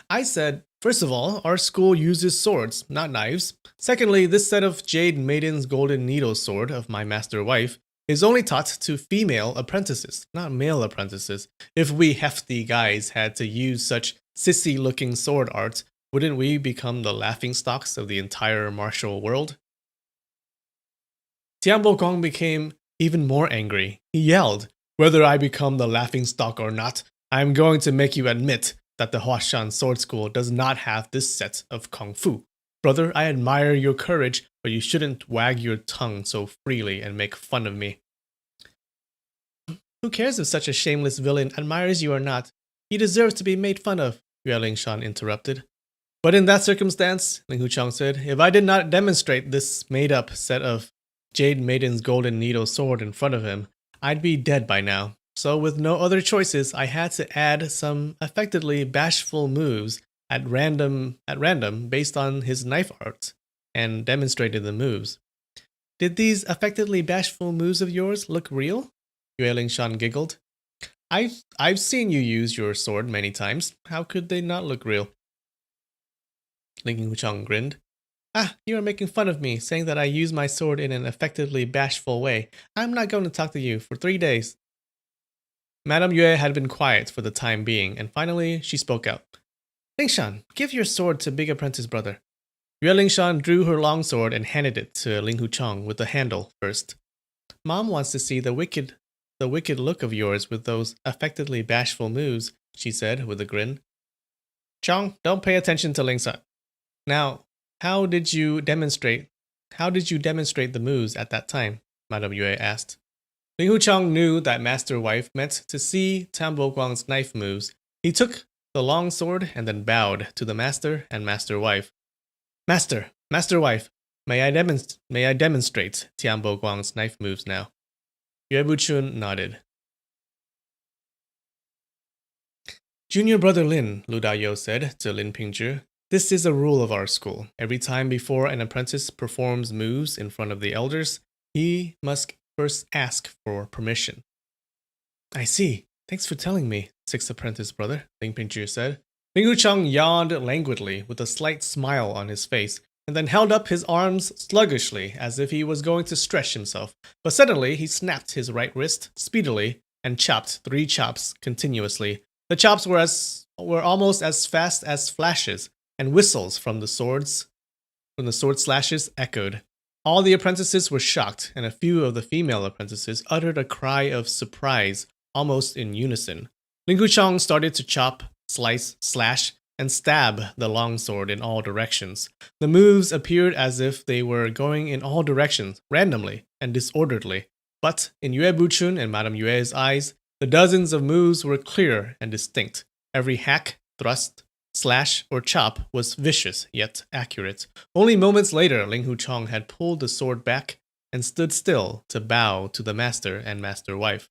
I said, first of all, our school uses swords, not knives. Secondly, this set of Jade Maiden's Golden Needle sword of my master wife is only taught to female apprentices, not male apprentices. If we hefty guys had to use such sissy-looking sword art, wouldn't we become the laughingstocks of the entire martial world? Tianbo Gong became even more angry. He yelled, "Whether I become the laughingstock or not, I am going to make you admit that the Huashan Sword School does not have this set of kung fu. Brother, I admire your courage, but you shouldn't wag your tongue so freely and make fun of me." "Who cares if such a shameless villain admires you or not? He deserves to be made fun of," Yue Lingshan interrupted. "But in that circumstance," Ling Hucheng said, "if I did not demonstrate this made-up set of Jade Maiden's golden needle sword in front of him, I'd be dead by now. So with no other choices, I had to add some affectedly bashful moves at random based on his knife art, and demonstrated the moves." "Did these affectedly bashful moves of yours look real?" Yue Lingshan giggled. I've seen you use your sword many times. How could they not look real?" Ling Hucheng grinned. "Ah, you are making fun of me, saying that I use my sword in an affectedly bashful way. I'm not going to talk to you for 3 days." Madame Yue had been quiet for the time being, and finally she spoke out. "Lingshan, give your sword to big apprentice brother." Yue Lingshan drew her longsword and handed it to Ling Hucheng with the handle first. "Mom wants to see the wicked look of yours with those affectedly bashful moves," she said with a grin. "Chong, don't pay attention to Lingshan. Now, how did you demonstrate the moves at that time?" Madame Yue asked. Ling Hucheng knew that Master Wife meant to see Tianbo Guang's knife moves. He took the long sword and then bowed to the master and Master Wife. Master Wife, may I demonstrate Tianbo Guang's knife moves now?" Yue Buchun nodded. "Junior brother Lin," Lu Dayo said to Lin Pingzhi, "this is a rule of our school. Every time before an apprentice performs moves in front of the elders, he must first ask for permission." "I see. Thanks for telling me, sixth apprentice brother," Ling Pingzhi said. Ling Hucheng yawned languidly with a slight smile on his face, and then held up his arms sluggishly as if he was going to stretch himself. But suddenly he snapped his right wrist speedily and chopped 3 chops continuously. The chops were almost as fast as flashes, and whistles from the sword slashes echoed. All the apprentices were shocked, and a few of the female apprentices uttered a cry of surprise, almost in unison. Ling Hucheng started to chop, slice, slash, and stab the longsword in all directions. The moves appeared as if they were going in all directions, randomly and disorderly. But in Yue Buchun and Madame Yue's eyes, the dozens of moves were clear and distinct. Every hack, thrust, slash, or chop was vicious yet accurate. Only moments later, Ling Hucheng had pulled the sword back and stood still to bow to the master and Master Wife.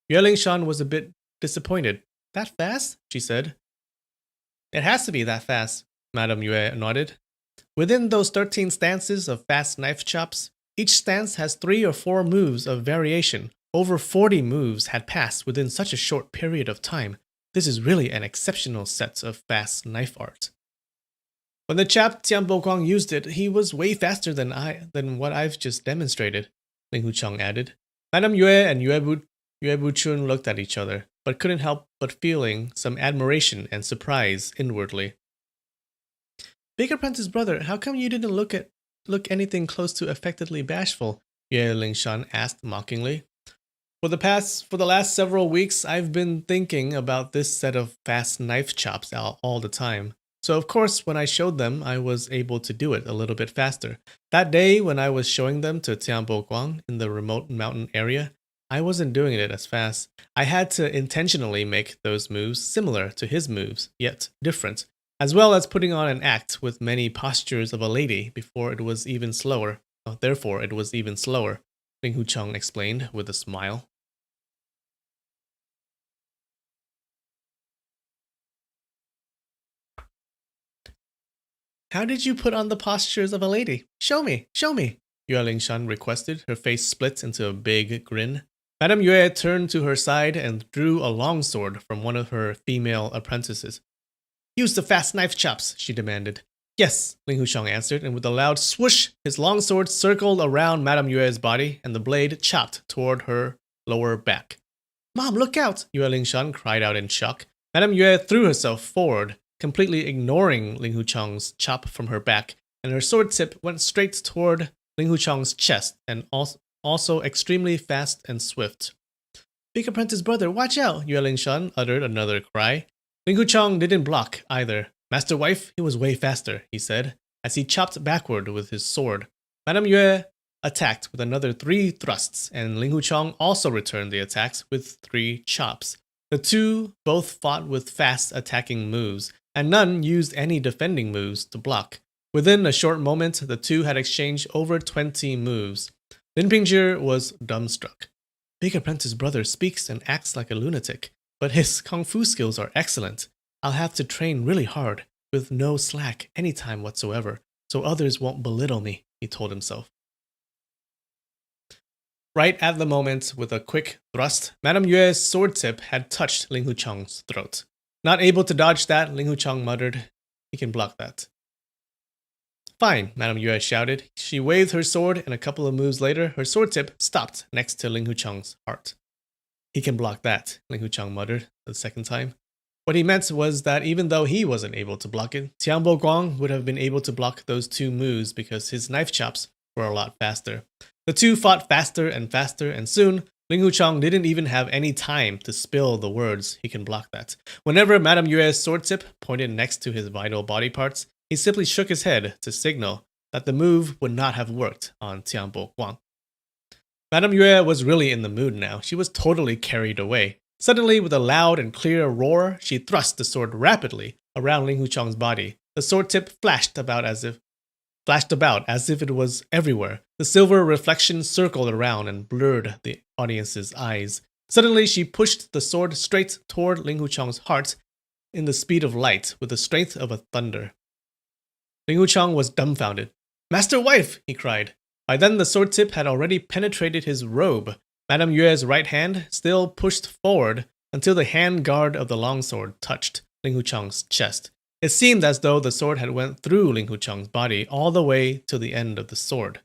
Yue Lingshan was a bit disappointed. "That fast?" she said. "It has to be that fast," Madame Yue nodded. "Within those 13 stances of fast knife chops, each stance has 3 or 4 moves of variation. Over 40 moves had passed within such a short period of time. This is really an exceptional set of fast knife art." "When the chap Tianbo Guang used it, he was way faster than what I've just demonstrated," Ling Hucheng added. Madame Yue and Yue Buchun looked at each other, but couldn't help but feeling some admiration and surprise inwardly. "Big apprentice brother, how come you didn't look anything close to affectedly bashful?" Yue Lingshan asked mockingly. For the last several weeks, I've been thinking about this set of fast knife chops all the time. So of course, when I showed them, I was able to do it a little bit faster. That day when I was showing them to Tianbo Guang in the remote mountain area, I wasn't doing it as fast. I had to intentionally make those moves similar to his moves, yet different, as well as putting on an act with many postures of a lady therefore it was even slower, Ling Hucheng explained with a smile. "How did you put on the postures of a lady? Show me, Yue Lingshan requested, her face split into a big grin. Madame Yue turned to her side and drew a longsword from one of her female apprentices. "Use the fast knife chops," she demanded. Yes, Ling Huchong answered, and with a loud swoosh, his long sword circled around Madame Yue's body, and the blade chopped toward her lower back. Mom, look out! Yue Lingshan cried out in shock. Madame Yue threw herself forward, completely ignoring Ling Huchong's chop from her back, and her sword tip went straight toward Ling Huchong's chest, and also extremely fast and swift. Big apprentice brother, watch out! Yue Lingshan uttered another cry. Ling Huchong didn't block either. Master wife, he was way faster, he said, as he chopped backward with his sword. Madame Yue attacked with another 3 thrusts, and Ling Huchong also returned the attacks with 3 chops. The two both fought with fast attacking moves, and none used any defending moves to block. Within a short moment, the two had exchanged over 20 moves. Lin Pingzhi was dumbstruck. Big apprentice brother speaks and acts like a lunatic, but his kung fu skills are excellent. I'll have to train really hard, with no slack any time whatsoever, so others won't belittle me, he told himself. Right at the moment, with a quick thrust, Madame Yue's sword tip had touched Ling Huchong's throat. Not able to dodge that, Ling Huchong muttered, he can block that. Fine, Madame Yue shouted. She waved her sword, and a couple of moves later, her sword tip stopped next to Ling Huchong's heart. He can block that, Ling Huchong muttered the second time. What he meant was that even though he wasn't able to block it, Tianbo Guang would have been able to block those 2 moves because his knife chops were a lot faster. The two fought faster, and soon, Ling Huchong didn't even have any time to spill the words, he can block that. Whenever Madame Yue's sword tip pointed next to his vital body parts, he simply shook his head to signal that the move would not have worked on Tianbo Guang. Madame Yue was really in the mood now. She was totally carried away. Suddenly, with a loud and clear roar, she thrust the sword rapidly around Ling Huchong's body. The sword tip flashed about as if it was everywhere. The silver reflection circled around and blurred the audience's eyes. Suddenly, she pushed the sword straight toward Ling Huchong's heart in the speed of light with the strength of a thunder. Ling Huchong was dumbfounded. Master wife, he cried. By then, the sword tip had already penetrated his robe. Madame Yue's right hand still pushed forward until the hand guard of the longsword touched Ling Huchong's chest. It seemed as though the sword had went through Ling Huchong's body all the way to the end of the sword.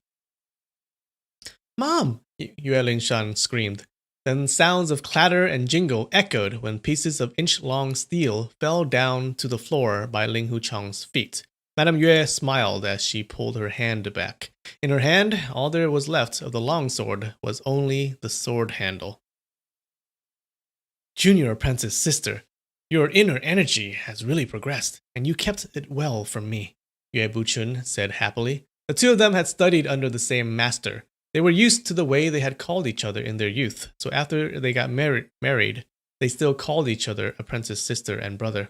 Mom! Yue Lingshan screamed. Then sounds of clatter and jingle echoed when pieces of inch-long steel fell down to the floor by Ling Huchong's feet. Madame Yue smiled as she pulled her hand back. In her hand, all there was left of the longsword was only the sword handle. Junior apprentice sister, your inner energy has really progressed, and you kept it well from me, Yue Buchun said happily. The two of them had studied under the same master. They were used to the way they had called each other in their youth, so after they got married, they still called each other apprentice sister and brother.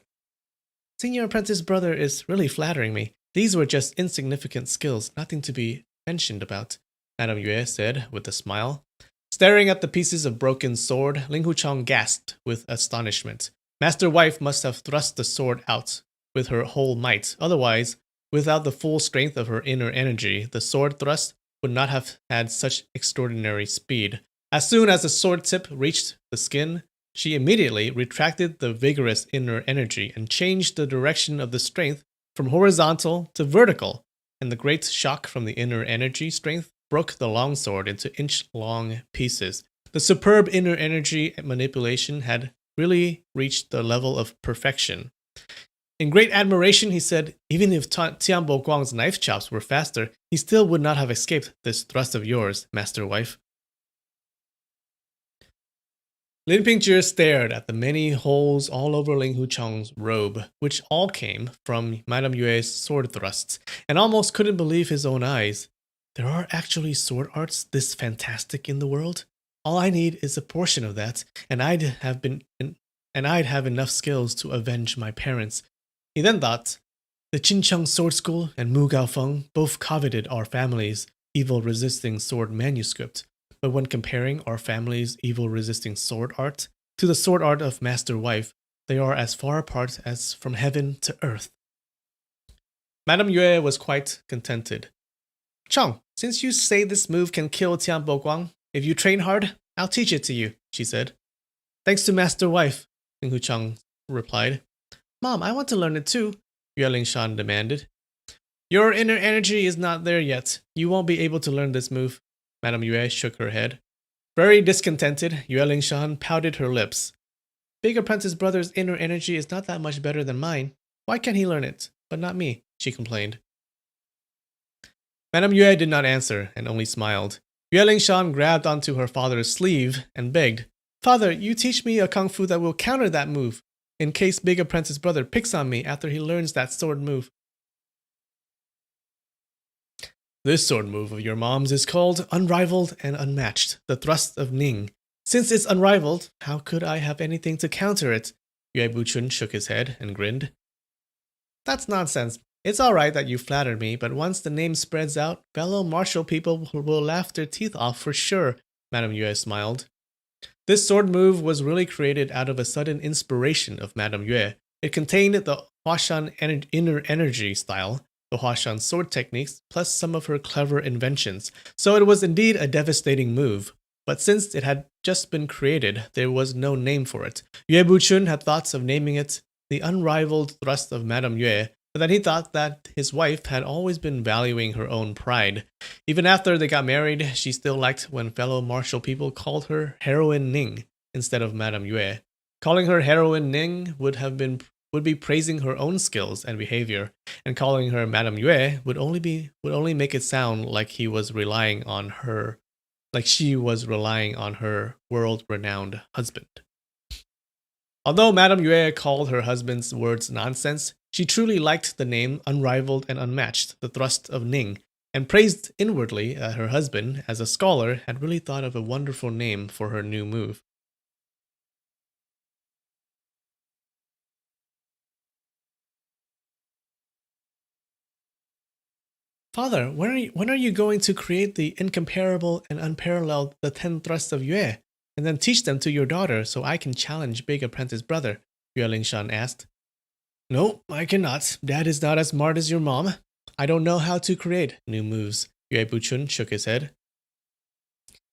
Senior apprentice brother is really flattering me. These were just insignificant skills, nothing to be mentioned about, Madame Yue said with a smile. Staring at the pieces of broken sword, Ling Huchong gasped with astonishment. Master wife must have thrust the sword out with her whole might. Otherwise, without the full strength of her inner energy, the sword thrust would not have had such extraordinary speed. As soon as the sword tip reached the skin, she immediately retracted the vigorous inner energy and changed the direction of the strength from horizontal to vertical, and the great shock from the inner energy strength broke the longsword into inch-long pieces. The superb inner energy manipulation had really reached the level of perfection. In great admiration, he said, even if Tianbo Guang's knife chops were faster, he still would not have escaped this thrust of yours, master wife. Lin Pingzhi stared at the many holes all over Ling Huchong's robe, which all came from Madame Yue's sword thrusts, and almost couldn't believe his own eyes. There are actually sword arts this fantastic in the world? All I need is a portion of that, and I'd have enough skills to avenge my parents. He then thought, the Qincheng Sword School and Mu Gaofeng both coveted our family's evil-resisting sword manuscript. But when comparing our family's evil-resisting sword art to the sword art of Master Wife, they are as far apart as from heaven to earth. Madame Yue was quite contented. Chong, since you say this move can kill Tianbo Guang, if you train hard, I'll teach it to you, she said. Thanks to Master Wife, Ling Huchong replied. Mom, I want to learn it too, Yue Lingshan demanded. Your inner energy is not there yet. You won't be able to learn this move. Madame Yue shook her head. Very discontented, Yue Lingshan pouted her lips. Big Apprentice Brother's inner energy is not that much better than mine. Why can't he learn it, but not me? She complained. Madame Yue did not answer and only smiled. Yue Lingshan grabbed onto her father's sleeve and begged, Father, you teach me a kung fu that will counter that move, in case Big Apprentice Brother picks on me after he learns that sword move. This sword move of your mom's is called Unrivaled and Unmatched, the Thrust of Ning. Since it's unrivaled, how could I have anything to counter it? Yue Buchun shook his head and grinned. That's nonsense. It's alright that you flattered me, but once the name spreads out, fellow martial people will laugh their teeth off for sure, Madame Yue smiled. This sword move was really created out of a sudden inspiration of Madame Yue. It contained the Huashan inner energy style, the Huashan sword techniques, plus some of her clever inventions, so it was indeed a devastating move. But since it had just been created, there was no name for it. Yue Buchun had thoughts of naming it the Unrivaled Thrust of Madame Yue, but then he thought that his wife had always been valuing her own pride. Even after they got married, she still liked when fellow martial people called her Heroine Ning instead of Madame Yue. Calling her Heroine Ning would be praising her own skills and behavior, and calling her Madame Yue would only make it sound like she was relying on her world-renowned husband. Although Madame Yue called her husband's words nonsense, she truly liked the name Unrivaled and Unmatched, the Thrust of Ning, and praised inwardly that her husband, as a scholar, had really thought of a wonderful name for her new move. Father, when are you going to create the incomparable and unparalleled the 10 thrusts of Yue, and then teach them to your daughter so I can challenge Big Apprentice Brother? Yue Lingshan asked. No, I cannot. Dad is not as smart as your mom. I don't know how to create new moves. Yue Buchun shook his head.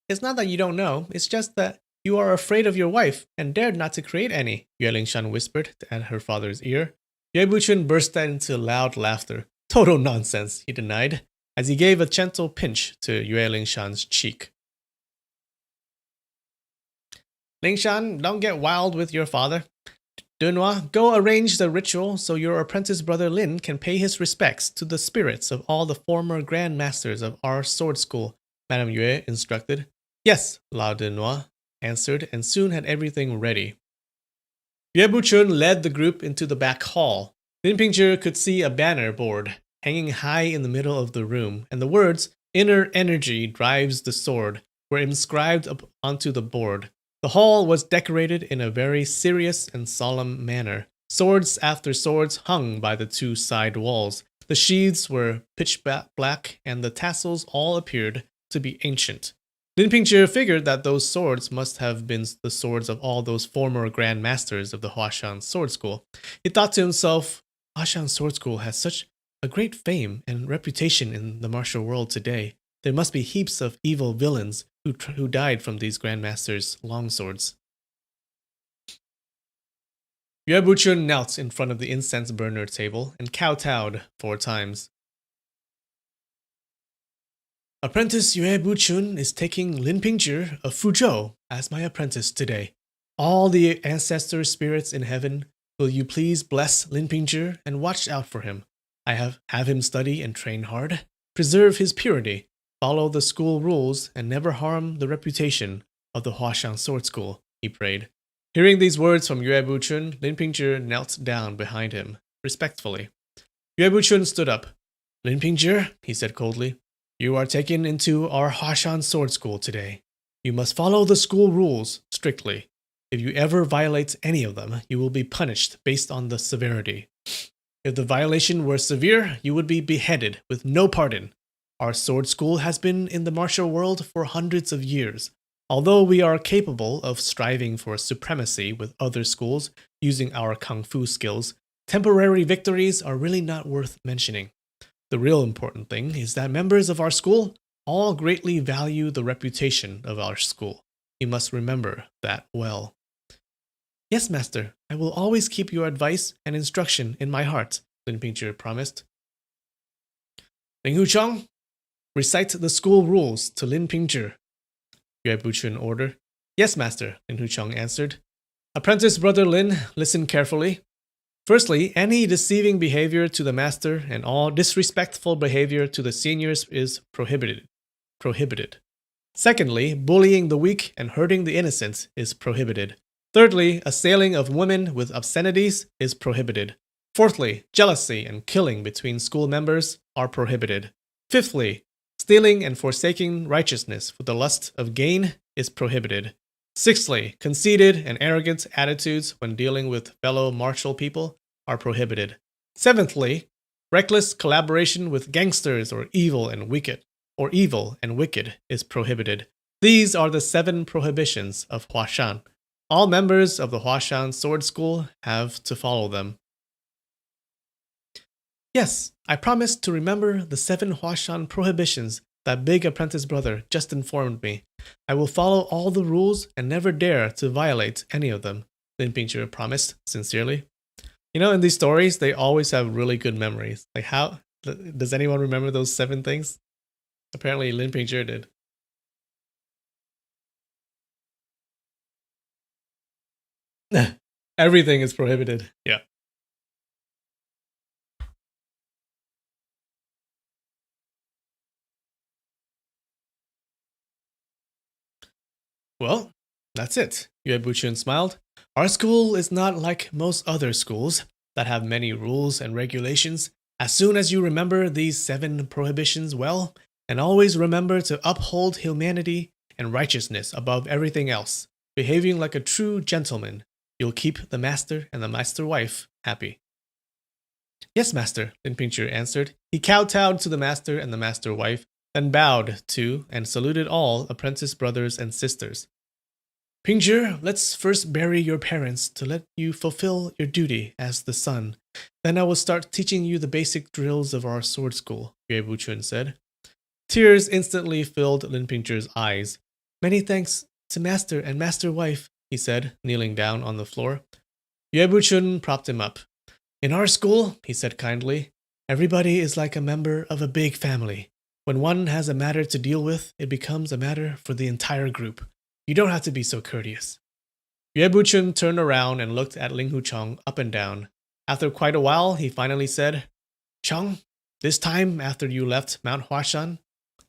It's not that you don't know, it's just that you are afraid of your wife and dared not to create any, Yue Lingshan whispered at her father's ear. Yue Buchun burst into loud laughter. Total nonsense, he denied, as he gave a gentle pinch to Yue Lingshan's cheek. Lingshan, don't get wild with your father. Dunhua, go arrange the ritual so your apprentice brother Lin can pay his respects to the spirits of all the former Grand Masters of our sword school, Madame Yue instructed. Yes, Lao Dunhua answered, and soon had everything ready. Yue Buchun led the group into the back hall. Lin Pingzhi could see a banner board hanging high in the middle of the room, and the words, Inner Energy Drives the Sword, were inscribed onto the board. The hall was decorated in a very serious and solemn manner. Swords after swords hung by the two side walls. The sheaths were pitch black, and the tassels all appeared to be ancient. Lin Pingzhi figured that those swords must have been the swords of all those former Grand Masters of the Huashan Sword School. He thought to himself, Huashan Sword School has such a great fame and reputation in the martial world today. There must be heaps of evil villains who died from these Grandmasters' longswords. Yue Buchun knelt in front of the incense burner table and kowtowed 4 times. Apprentice Yue Buchun is taking Lin Pingzhi of Fuzhou as my apprentice today. All the ancestor spirits in heaven, will you please bless Lin Pingzhi and watch out for him? I have him study and train hard, preserve his purity, follow the school rules, and never harm the reputation of the Huashan Sword School, he prayed. Hearing these words from Yue Buchun, Lin Pingzhi knelt down behind him, respectfully. Yue Buchun stood up. Lin Pingzhi, he said coldly, you are taken into our Huashan Sword School today. You must follow the school rules strictly. If you ever violate any of them, you will be punished based on the severity. If the violation were severe, you would be beheaded with no pardon. Our sword school has been in the martial world for hundreds of years. Although we are capable of striving for supremacy with other schools using our kung fu skills, temporary victories are really not worth mentioning. The real important thing is that members of our school all greatly value the reputation of our school. You must remember that well. Yes, master, I will always keep your advice and instruction in my heart, Lin Pingzhi promised. Ling Huchong, recite the school rules to Lin Pingzhi, Yue Buchun ordered. Yes, master, Lin Huchong answered. Apprentice brother Lin, listen carefully. Firstly, any deceiving behavior to the master and all disrespectful behavior to the seniors is prohibited. Secondly, bullying the weak and hurting the innocent is prohibited. Thirdly, assailing of women with obscenities is prohibited. Fourthly, jealousy and killing between school members are prohibited. Fifthly, stealing and forsaking righteousness for the lust of gain is prohibited. Sixthly, conceited and arrogant attitudes when dealing with fellow martial people are prohibited. Seventhly, reckless collaboration with gangsters or evil and wicked is prohibited. These are the 7 prohibitions of Huashan. All members of the Huashan Sword School have to follow them. Yes, I promise to remember the 7 Huashan prohibitions that big apprentice brother just informed me. I will follow all the rules and never dare to violate any of them, Lin Pingzhi promised sincerely. You know, in these stories, they always have really good memories. Like, how does anyone remember those 7 things? Apparently, Lin Pingzhi did. Everything is prohibited. Yeah. Well, that's it, Yue Buchun smiled. Our school is not like most other schools that have many rules and regulations. As soon as you remember these 7 prohibitions well, and always remember to uphold humanity and righteousness above everything else, behaving like a true gentleman, you'll keep the master and the master wife happy. Yes, master, Lin Pingzhi answered. He kowtowed to the master and the master wife, then bowed to and saluted all apprentice brothers and sisters. Pingzhi, let's first bury your parents to let you fulfill your duty as the son. Then I will start teaching you the basic drills of our sword school, Yue Buchun said. Tears instantly filled Lin Pingzhi's eyes. Many thanks to master and master wife, he said, kneeling down on the floor. Yue Buchun propped him up. In our school, he said kindly, everybody is like a member of a big family. When one has a matter to deal with, it becomes a matter for the entire group. You don't have to be so courteous. Yue Buchun turned around and looked at Ling Huchong up and down. After quite a while, he finally said, Chong, this time after you left Mount Huashan,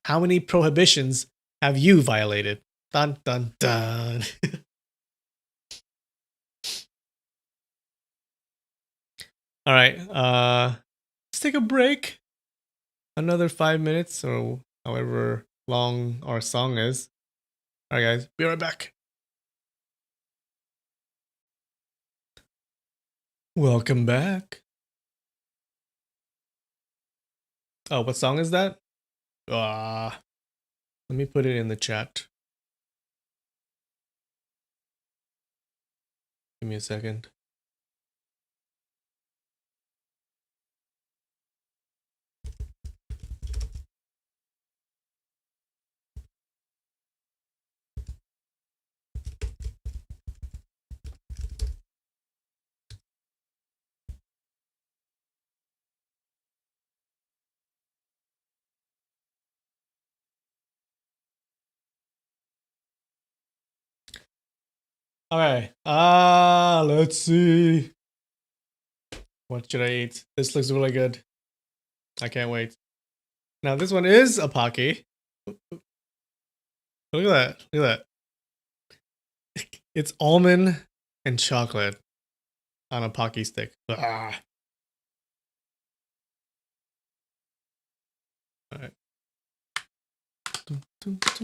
how many prohibitions have you violated? Dun dun dun. All right, let's take a break. Another 5 minutes or however long our song is. All right, guys, be right back. Welcome back. Oh, what song is that? Let me put it in the chat. Give me a second. Okay. Let's see. What should I eat? This looks really good. I can't wait. Now this one is a Pocky. Look at that. Look at that. It's almond and chocolate on a Pocky stick. Ah. All right. Oops.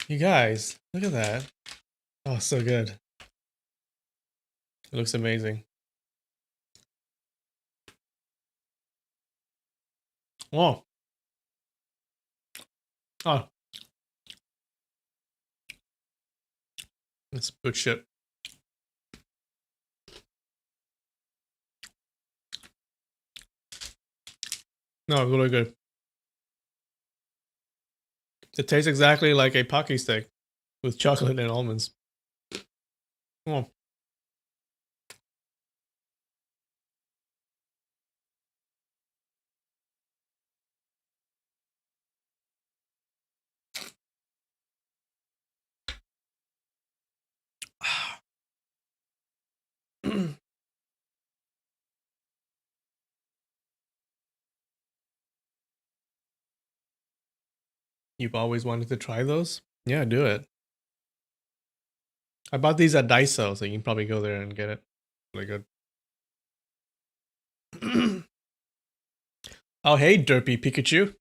You guys, look at that. Oh, so good. It looks amazing. Oh. Oh. It's good shit. No, really good. It tastes exactly like a pocky stick with chocolate and almonds. Oh. You've always wanted to try those? Yeah, do it. I bought these at Daiso, so you can probably go there and get it. Really good. Oh, hey, derpy Pikachu.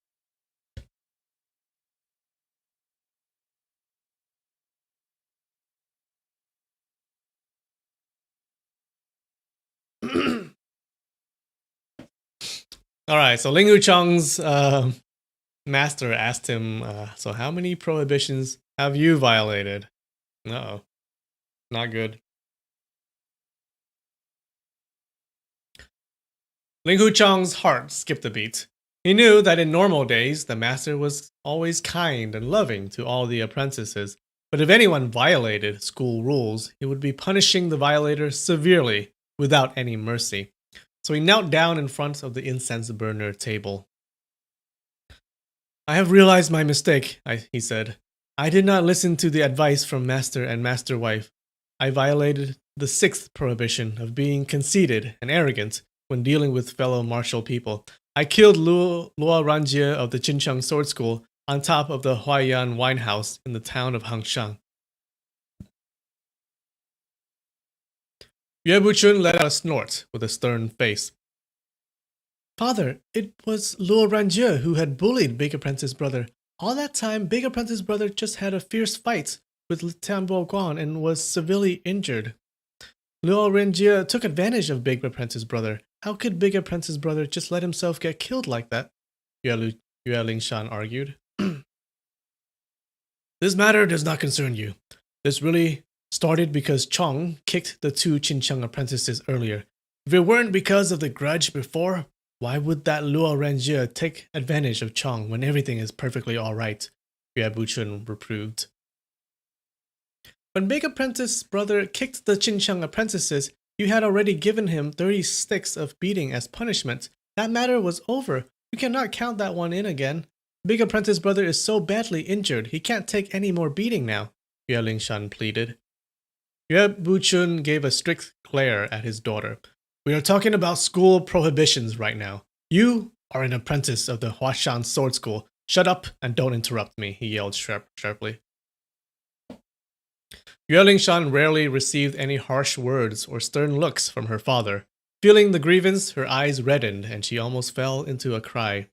All right, so Ling Wuchang's master asked him, so how many prohibitions have you violated? Uh-oh, not good. Ling Wuchang's heart skipped a beat. He knew that in normal days, the master was always kind and loving to all the apprentices, but if anyone violated school rules, he would be punishing the violator severely, without any mercy. So he knelt down in front of the incense burner table. I have realized my mistake, he said. I did not listen to the advice from master and master wife. I violated the sixth prohibition of being conceited and arrogant when dealing with fellow martial people. I killed Luo Ranjie of the Jincheng Sword School on top of the Huaiyan wine house in the town of Hangshang. Yue Buchun let out a snort with a stern face. Father, it was Luo Ranjie who had bullied Big Apprentice Brother. All that time, Big Apprentice Brother just had a fierce fight with Tianbo Guan and was severely injured. Luo Ranjie took advantage of Big Apprentice Brother. How could Big Apprentice Brother just let himself get killed like that? Yue Lingshan argued. This matter does not concern you. This really started because Chong kicked the two Qincheng apprentices earlier. If it weren't because of the grudge before, why would that Luo Ranjie take advantage of Chong when everything is perfectly alright? Yue Buchun reproved. When Big Apprentice Brother kicked the Qincheng apprentices, you had already given him 30 sticks of beating as punishment. That matter was over. You cannot count that one in again. Big Apprentice Brother is so badly injured, he can't take any more beating now, Yue Lingshan pleaded. Yue Buchun gave a strict glare at his daughter. We are talking about school prohibitions right now. You are an apprentice of the Huashan Sword School. Shut up and don't interrupt me, he yelled sharply. Yue Lingshan rarely received any harsh words or stern looks from her father. Feeling the grievance, her eyes reddened and she almost fell into a cry.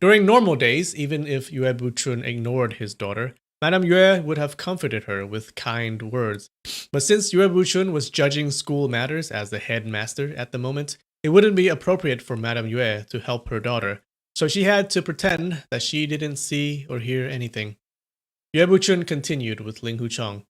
During normal days, even if Yue Buchun ignored his daughter, Madame Yue would have comforted her with kind words. But since Yue Buchun was judging school matters as the headmaster at the moment, it wouldn't be appropriate for Madame Yue to help her daughter, so she had to pretend that she didn't see or hear anything. Yue Buchun continued with Ling Huchong.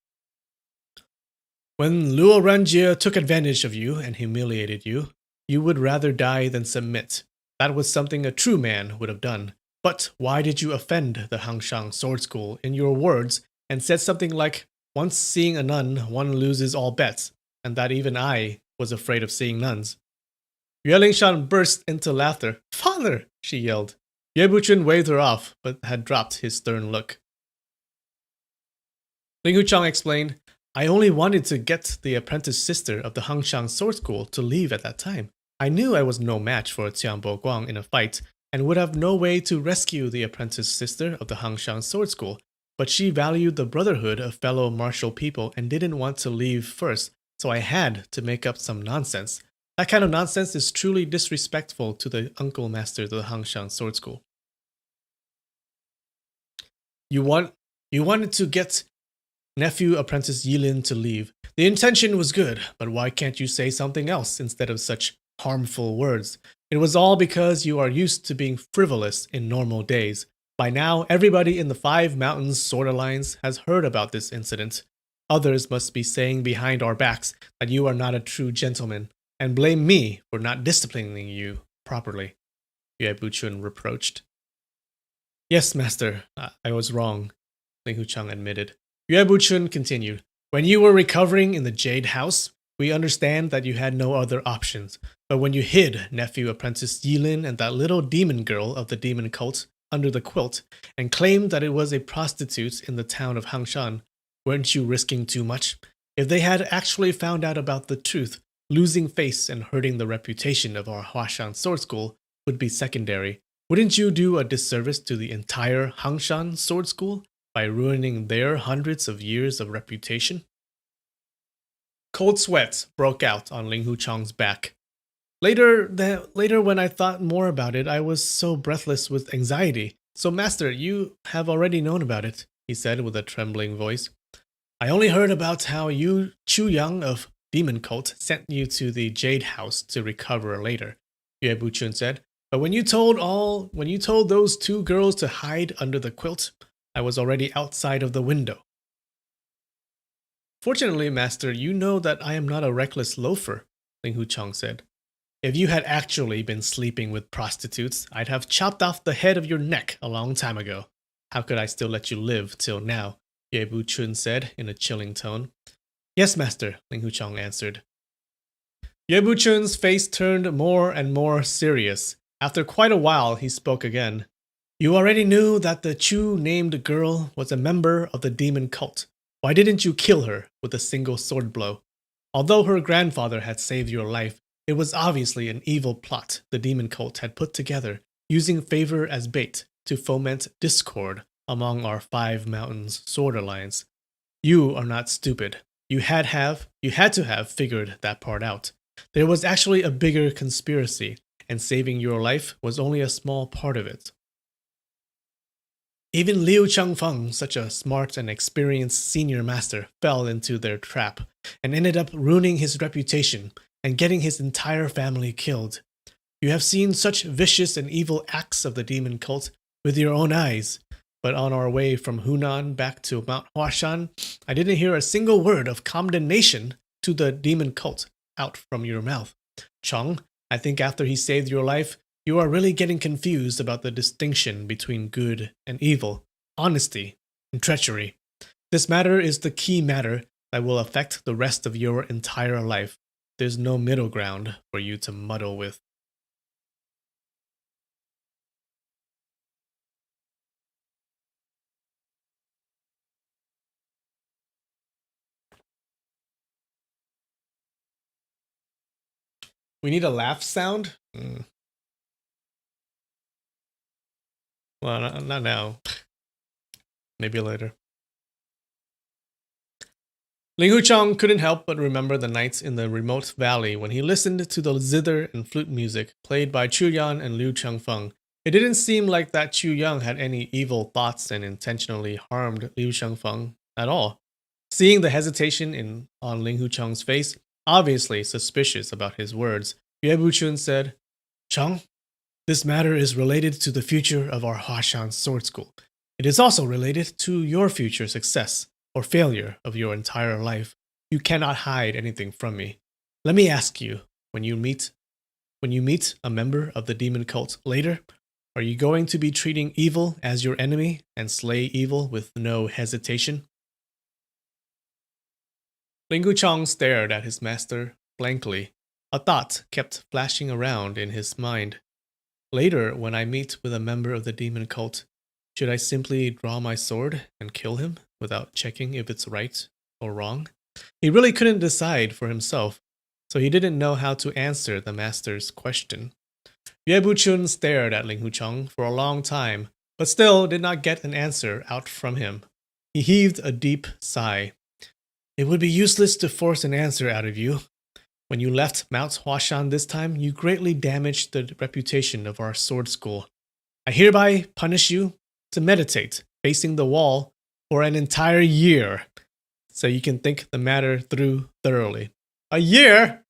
When Luo Ranjie took advantage of you and humiliated you, you would rather die than submit. That was something a true man would have done. But why did you offend the Hangshang Sword School in your words and said something like, once seeing a nun, one loses all bets, and that even I was afraid of seeing nuns? Yue Lingshan burst into laughter. Father, she yelled. Yue Buchun waved her off, but had dropped his stern look. Ling Huchang explained, I only wanted to get the apprentice sister of the Hangshang Sword School to leave at that time. I knew I was no match for Tianbo Guang in a fight, and would have no way to rescue the apprentice sister of the Hangshang Sword School, but she valued the brotherhood of fellow martial people and didn't want to leave first, so I had to make up some nonsense. That kind of nonsense is truly disrespectful to the uncle master of the Hangshang Sword School. You wanted to get nephew apprentice Yilin to leave. The intention was good, but why can't you say something else instead of such harmful words? It was all because you are used to being frivolous in normal days. By now, everybody in the Five Mountains Sword Alliance has heard about this incident. Others must be saying behind our backs that you are not a true gentleman, and blame me for not disciplining you properly, Yue Buchun reproached. Yes, master, I was wrong, Ling Huchang admitted. Yue Buchun continued. When you were recovering in the Jade House, we understand that you had no other options. But when you hid nephew apprentice Yilin and that little demon girl of the demon cult under the quilt and claimed that it was a prostitute in the town of Hangshan, weren't you risking too much? If they had actually found out about the truth, losing face and hurting the reputation of our Huashan sword school would be secondary. Wouldn't you do a disservice to the entire Hangshan sword school by ruining their hundreds of years of reputation? Cold sweats broke out on Ling Huchang's back. Later, when I thought more about it, I was so breathless with anxiety. So, master, you have already known about it, he said with a trembling voice. I only heard about how you, Chu Yang of Demon Cult, sent you to the Jade House to recover later, Yue Buchun said. But when you told those two girls to hide under the quilt, I was already outside of the window. Fortunately, master, you know that I am not a reckless loafer, Ling Huchang said. If you had actually been sleeping with prostitutes, I'd have chopped off the head of your neck a long time ago. How could I still let you live till now? Ye Buchun said in a chilling tone. Yes, master, Ling Huchang answered. Ye Buchun's face turned more and more serious. After quite a while, he spoke again. You already knew that the Chu named girl was a member of the demon cult. Why didn't you kill her with a single sword blow? Although her grandfather had saved your life, it was obviously an evil plot the demon cult had put together, using favor as bait to foment discord among our Five Mountains Sword Alliance. You are not stupid. You had to have figured that part out. There was actually a bigger conspiracy, and saving your life was only a small part of it. Even Liu Changfeng, such a smart and experienced senior master, fell into their trap and ended up ruining his reputation and getting his entire family killed. You have seen such vicious and evil acts of the demon cult with your own eyes, but on our way from Hunan back to Mount Huashan, I didn't hear a single word of condemnation to the demon cult out from your mouth. Chong, I think after he saved your life, you are really getting confused about the distinction between good and evil, honesty and treachery. This matter is the key matter that will affect the rest of your entire life. There's no middle ground for you to muddle with. We need a laugh sound? Well, not now. Maybe later. Ling Huchang couldn't help but remember the nights in the remote valley when he listened to the zither and flute music played by Chu Yan and Liu Changfeng. It didn't seem like that Chu Yang had any evil thoughts and intentionally harmed Liu Changfeng at all. Seeing the hesitation on Ling Huchang's face, obviously suspicious about his words, Yue Buchun said, Chang, this matter is related to the future of our Huashan sword school. It is also related to your future success or failure of your entire life. You cannot hide anything from me. Let me ask you, when you meet a member of the demon cult later, are you going to be treating evil as your enemy and slay evil with no hesitation? Ling Guchang stared at his master blankly. A thought kept flashing around in his mind. Later, when I meet with a member of the demon cult, should I simply draw my sword and kill him without checking if it's right or wrong? He really couldn't decide for himself, so he didn't know how to answer the master's question. Yue Buchun stared at Ling Huchang for a long time, but still did not get an answer out from him. He heaved a deep sigh. It would be useless to force an answer out of you. When you left Mount Huashan this time, you greatly damaged the reputation of our sword school. I hereby punish you to meditate, facing the wall, for an entire year, so you can think the matter through thoroughly. A year?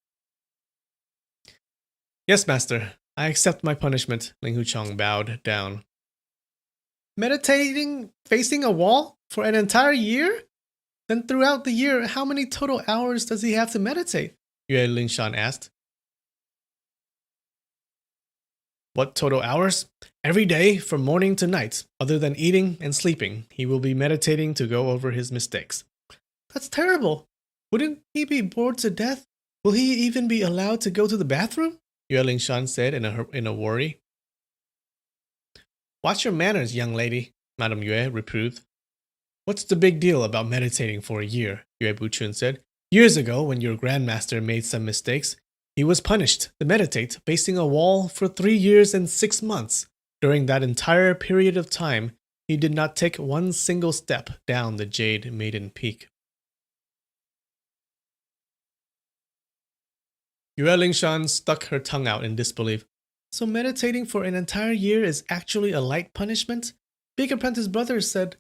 Yes, master. I accept my punishment, Ling Huchang bowed down. Meditating, facing a wall, for an entire year? Then throughout the year, how many total hours does he have to meditate? Yue Lingshan asked. What total hours? Every day from morning to night, other than eating and sleeping, he will be meditating to go over his mistakes. That's terrible. Wouldn't he be bored to death? Will he even be allowed to go to the bathroom? Yue Lingshan said in a worry. Watch your manners, young lady, Madame Yue reproved. What's the big deal about meditating for a year? Yue Buchun said. Years ago, when your grandmaster made some mistakes, he was punished to meditate facing a wall for 3 years and 6 months. During that entire period of time, he did not take one single step down the Jade Maiden Peak. Yue Lingshan stuck her tongue out in disbelief. So meditating for an entire year is actually a light punishment? Big Apprentice Brother said,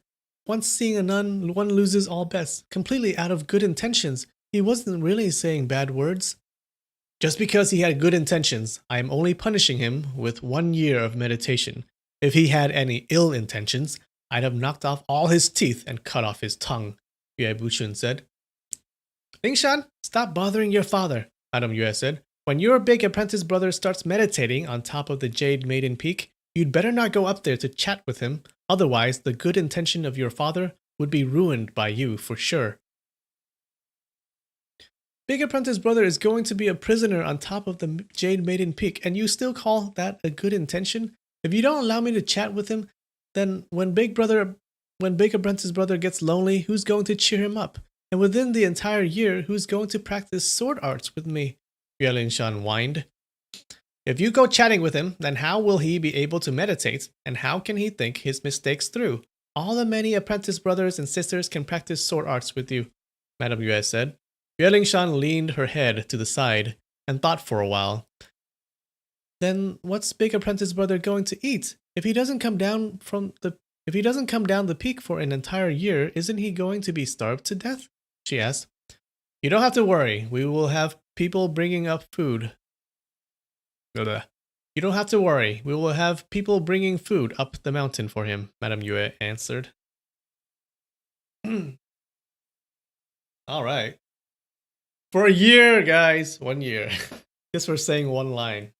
once seeing a nun, one loses all bets, completely out of good intentions. He wasn't really saying bad words. Just because he had good intentions, I am only punishing him with 1 year of meditation. If he had any ill intentions, I'd have knocked off all his teeth and cut off his tongue, Yue Buchun said. Lingshan, stop bothering your father, Madame Yue said. When your big apprentice brother starts meditating on top of the Jade Maiden Peak, you'd better not go up there to chat with him. Otherwise, the good intention of your father would be ruined by you for sure. Big Apprentice Brother is going to be a prisoner on top of the Jade Maiden Peak, and you still call that a good intention? If you don't allow me to chat with him, then when Big Apprentice Brother gets lonely, who's going to cheer him up? And within the entire year, who's going to practice sword arts with me? Yue Lingshan whined. If you go chatting with him, then how will he be able to meditate, and how can he think his mistakes through? All the many apprentice brothers and sisters can practice sword arts with you, Madame Yue said. Yue Lingshan leaned her head to the side and thought for a while. Then what's Big Apprentice Brother going to eat? If he doesn't come down the peak for an entire year, isn't he going to be starved to death? She asked. You don't have to worry. We will have people bringing up food. You don't have to worry. We will have people bringing food up the mountain for him, Madame Yue answered. All right. For a year, guys. 1 year. Just for saying one line.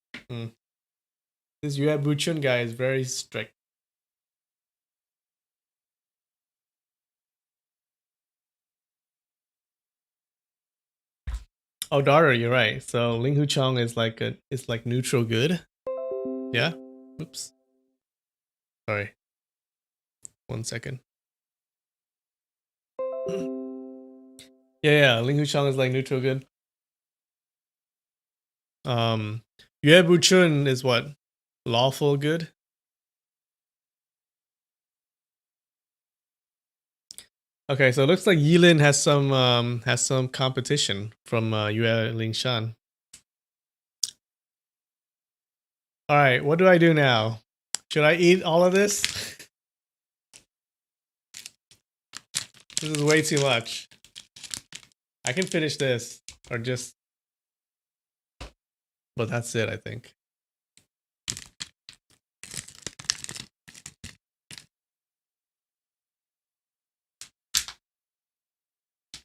This Yue Buchun guy is very strict. Oh, daughter, you're right. So Ling Huchong is like neutral good. Yeah. Oops. Sorry. 1 second. Yeah. Ling Huchong is like neutral good. Yue Buchun is what? Lawful good? Okay, so it looks like Yilin has some competition from Yue Lingshan. All right, what do I do now? Should I eat all of this? This is way too much. I can finish this or just, but that's it, I think.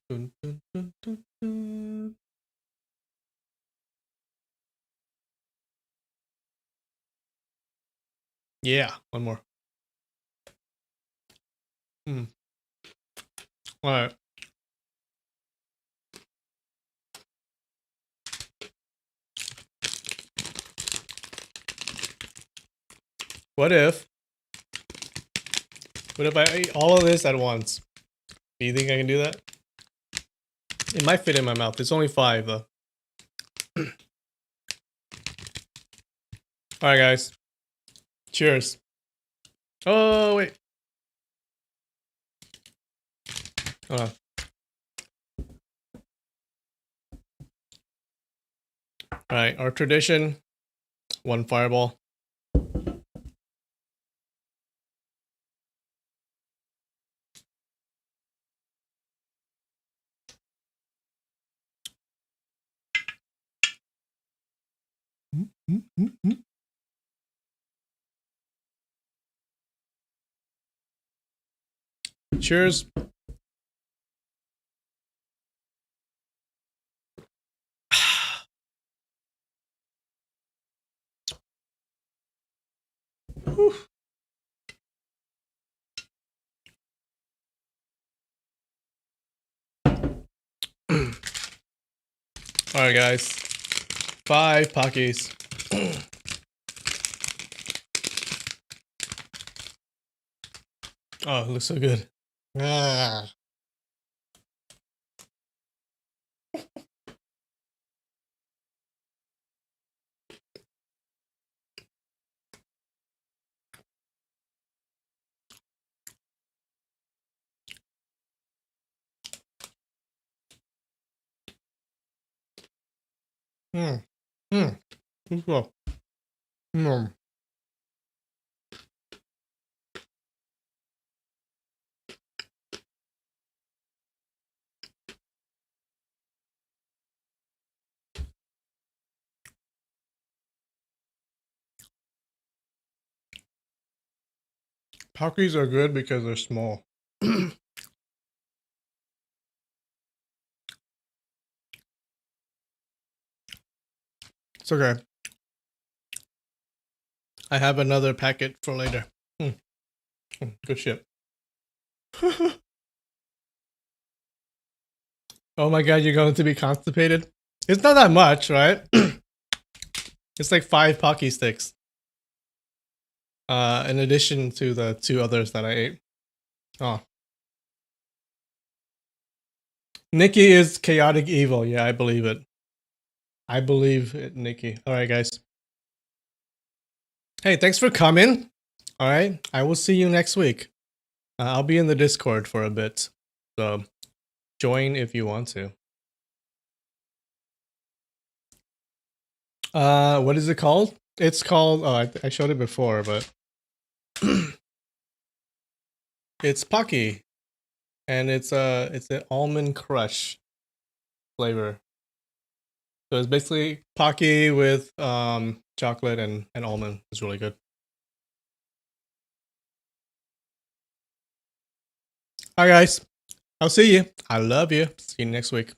Dun, dun, dun, dun, dun. Yeah, one more. All right. What if I ate all of this at once? Do you think I can do that? It might fit in my mouth. It's only 5 though. All right, guys. Cheers. Oh, wait. Hold on. All right, our tradition, 1 fireball. Cheers. Alright, guys. 5 Pockies. Oh, it looks so good. Ah. Mm. Mm. Good stuff. Mm. Pockies are good because they're small. It's okay. I have another packet for later. Mm. Mm. Good shit. Oh my god, you're going to be constipated? It's not that much, right? It's like 5 Pocky sticks. In addition to the 2 others that I ate. Oh. Nikki is chaotic evil. Yeah, I believe it. I believe it, Nikki. Alright, guys. Hey, thanks for coming. Alright, I will see you next week. I'll be in the Discord for a bit. So, join if you want to. What is it called? It's called, oh, I showed it before, but it's Pocky. And it's an almond crush flavor. So it's basically Pocky with chocolate and almond. It's really good. Alright, guys. I'll see you. I love you. See you next week.